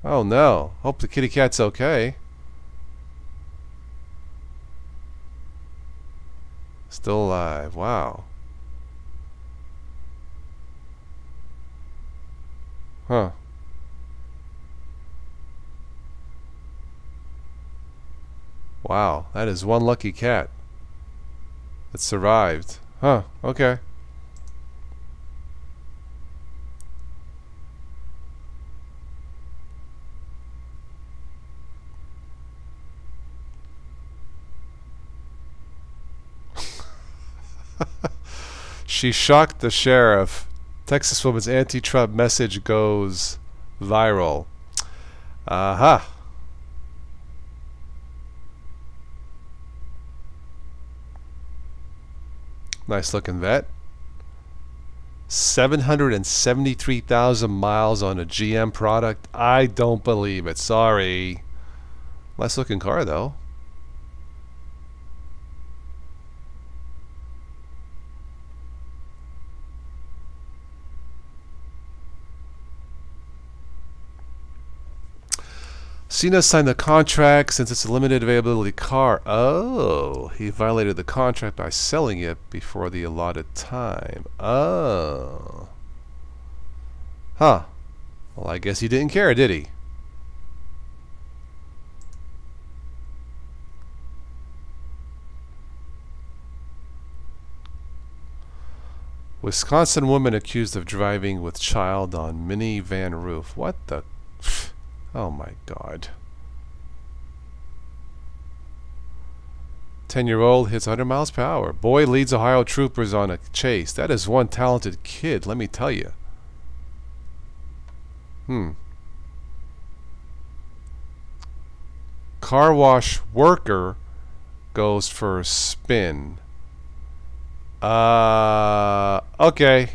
Oh no. Hope the kitty cat's okay. Still alive. Wow. Huh. Wow, that is one lucky cat that survived. Huh, okay. She shocked the sheriff. Texas woman's anti-Trump message goes viral. Aha. Nice looking vet. 773,000 miles on a GM product. I don't believe it. Sorry. Nice looking car though. Cena signed the contract since it's a limited availability car. Oh, he violated the contract by selling it before the allotted time. Oh. Huh. Well, I guess he didn't care, did he? Wisconsin woman accused of driving with child on minivan roof. What the... Oh my God. 10-year-old hits 100 miles per hour. Boy leads Ohio troopers on a chase. That is one talented kid, let me tell you. Car wash worker goes for a spin. Okay.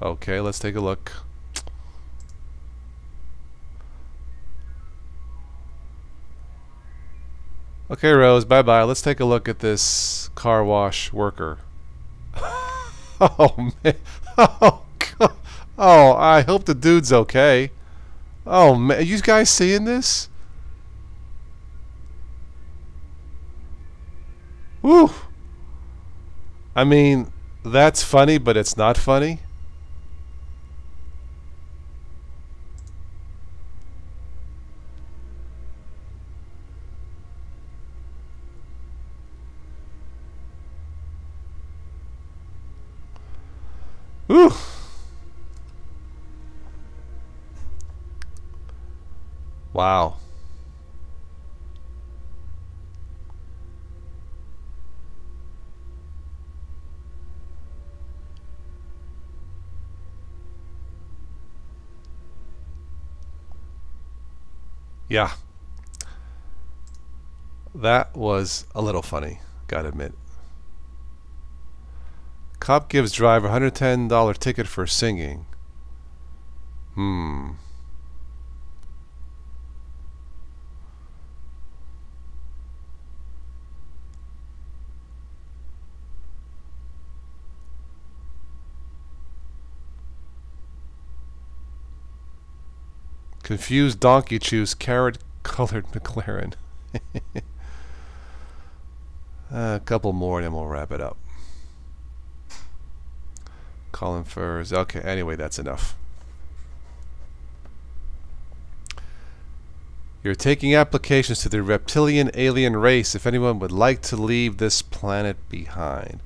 Okay, let's take a look. Okay, Rose, bye-bye. Let's take a look at this car wash worker. Oh, man. Oh, God. Oh, I hope the dude's okay. Oh, man. Are you guys seeing this? Woo! I mean, that's funny, but it's not funny. Ooh. Wow. Yeah. That was a little funny, gotta admit. Cop gives driver $110 ticket for singing. Confused donkey choose carrot-colored McLaren. A couple more and then we'll wrap it up. Colin Furs. Okay, anyway, that's enough. You're taking applications to the reptilian alien race if anyone would like to leave this planet behind.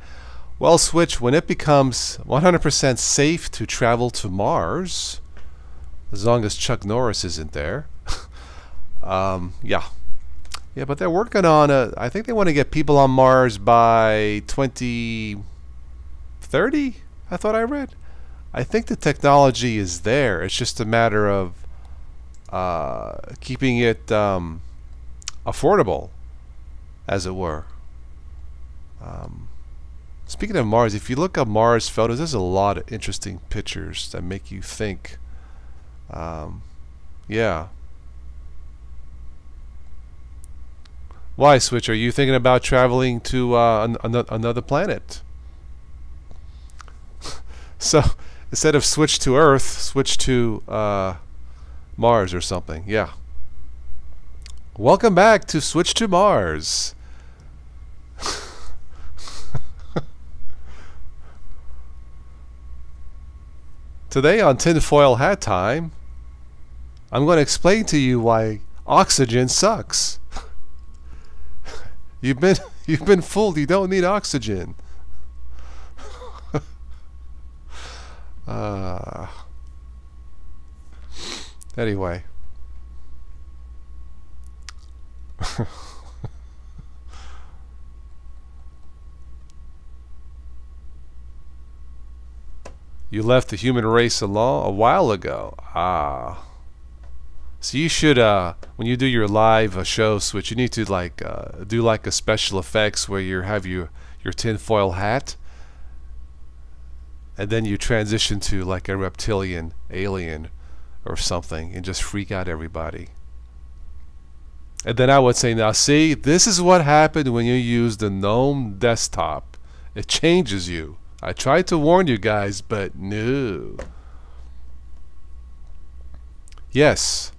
Well, Switch, when it becomes 100% safe to travel to Mars, as long as Chuck Norris isn't there, yeah. Yeah, but they're working on I think they want to get people on Mars by 2030, I thought I read. I think the technology is there. It's just a matter of keeping it affordable, as it were. Speaking of Mars, if you look up Mars photos, there's a lot of interesting pictures that make you think. Yeah. Why, Switch? Are you thinking about traveling to another planet? So instead of switch to Earth, switch to Mars or something. Yeah. Welcome back to Switch to Mars. Today on Tinfoil Hat Time, I'm going to explain to you why oxygen sucks. You've been fooled. You don't need oxygen. Anyway. You left the human race alone a while ago. Ah. So you should, when you do your live show, Switch, you need to like do like a special effects where you have your tinfoil hat, and then you transition to like a reptilian alien or something, and just freak out everybody. And then I would say, now see, this is what happened when you use the GNOME desktop. It changes you. I tried to warn you guys, but no. Yes.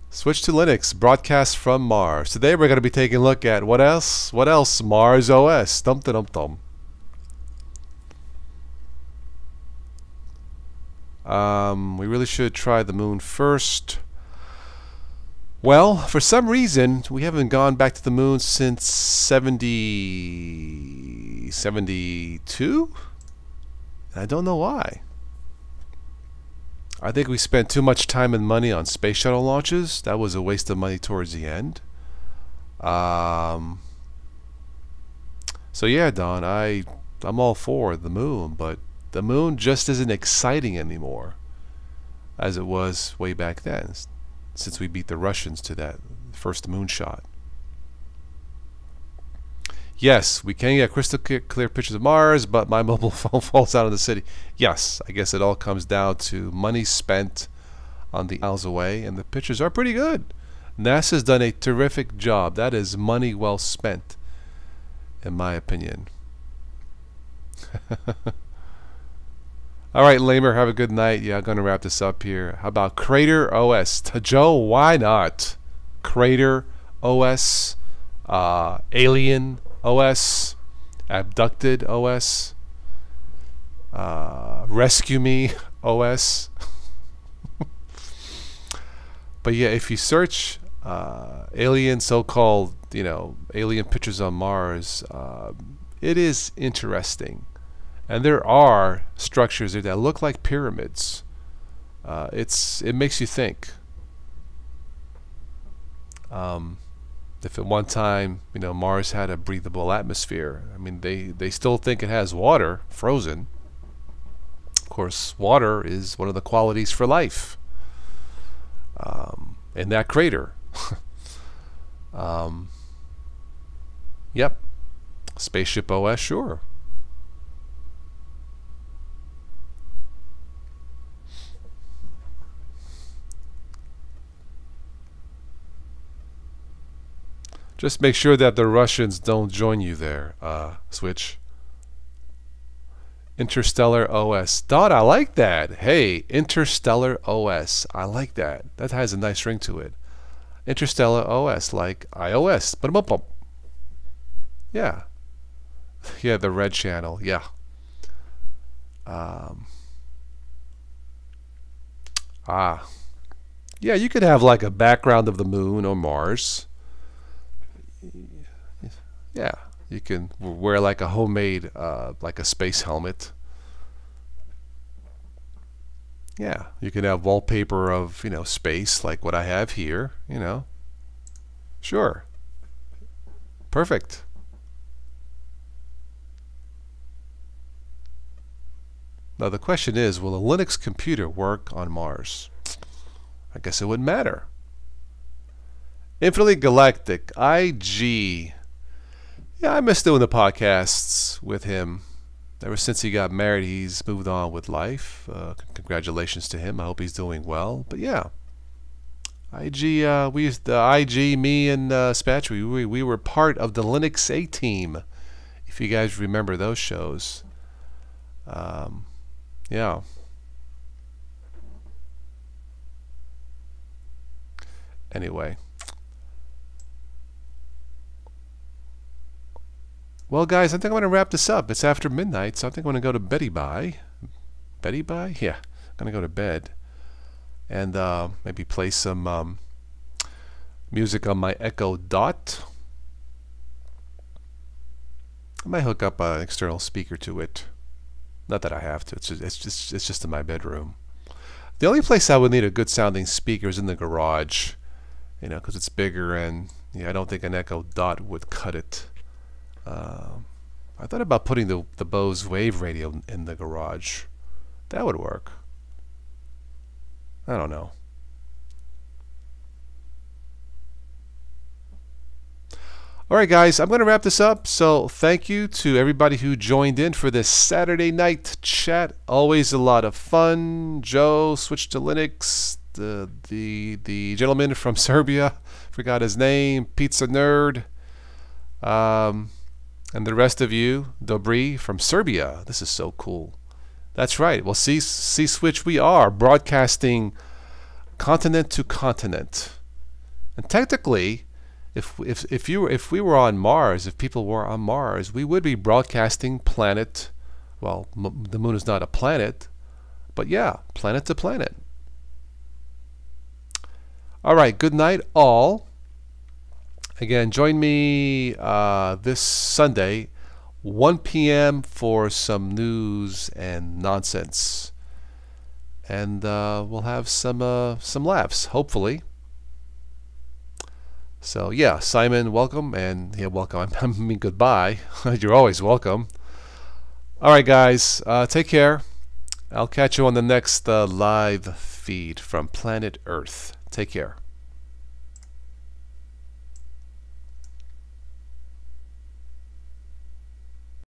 Switch to Linux, broadcast from Mars. Today we're going to be taking a look at what else? What else? Mars OS. Dum dum dum. We really should try the moon first. Well, for some reason, we haven't gone back to the moon since 72? I don't know why. I think we spent too much time and money on space shuttle launches. That was a waste of money towards the end. So yeah, Don, I'm all for the moon, but the moon just isn't exciting anymore as it was way back then, since we beat the Russians to that first moonshot. Yes, we can get crystal clear pictures of Mars, but my mobile phone falls out of the city. Yes, I guess it all comes down to money spent on the miles away, and the pictures are pretty good. NASA's done a terrific job. That is money well spent, in my opinion. All right, Lamer, have a good night. Yeah, I'm going to wrap this up here. How about Crater OS? Joe, why not? Crater OS, Alien OS, Abducted OS, Rescue Me OS. But yeah, if you search alien, so-called, alien pictures on Mars, it is interesting. And there are structures there that look like pyramids. It makes you think. If at one time, Mars had a breathable atmosphere, I mean, they still think it has water, frozen. Of course, water is one of the qualities for life in that crater. Yep. Spaceship OS, sure. Just make sure that the Russians don't join you there, Switch. Interstellar OS. Don, I like that. Hey, Interstellar OS. I like that. That has a nice ring to it. Interstellar OS, like iOS. But yeah, Yeah, the red channel. Yeah. Um, ah. Yeah, you could have like a background of the moon or Mars. Yeah, you can wear like a homemade, like a space helmet. Yeah, you can have wallpaper of, space like what I have here, Sure. Perfect. Now the question is, will a Linux computer work on Mars? I guess it wouldn't matter. Infinitely Galactic, IG. Yeah, I miss doing the podcasts with him. Ever since he got married, he's moved on with life. Congratulations to him. I hope he's doing well. But yeah, IG. We used IG. Me and Spatch. We were part of the Linux A team. If you guys remember those shows. Yeah. Anyway. Well, guys, I think I'm going to wrap this up. It's after midnight, so I think I'm going to go to beddy bye. Beddy bye? Yeah, I'm going to go to bed. And maybe play some music on my Echo Dot. I might hook up an external speaker to it. Not that I have to. It's just in my bedroom. The only place I would need a good sounding speaker is in the garage, because it's bigger, and I don't think an Echo Dot would cut it. I thought about putting the Bose Wave radio in the garage. That would work. I don't know. Alright guys, I'm going to wrap this up. So thank you to everybody who joined in for this Saturday night chat. Always a lot of fun. Joe, Switch to Linux, the gentleman from Serbia, forgot his name, Pizza Nerd, and the rest of you, Dobry from Serbia. This is so cool. That's right. Well, see Switch, we are broadcasting continent to continent. And technically, if we were on Mars, if people were on Mars, we would be broadcasting planet. Well, the moon is not a planet, but yeah, planet to planet. All right. Good night, all. Again, join me this Sunday, 1 p.m. for some news and nonsense, and we'll have some laughs, hopefully. So yeah, Simon, welcome, and yeah, welcome. I mean goodbye. You're always welcome. All right, guys, take care. I'll catch you on the next live feed from Planet Earth. Take care.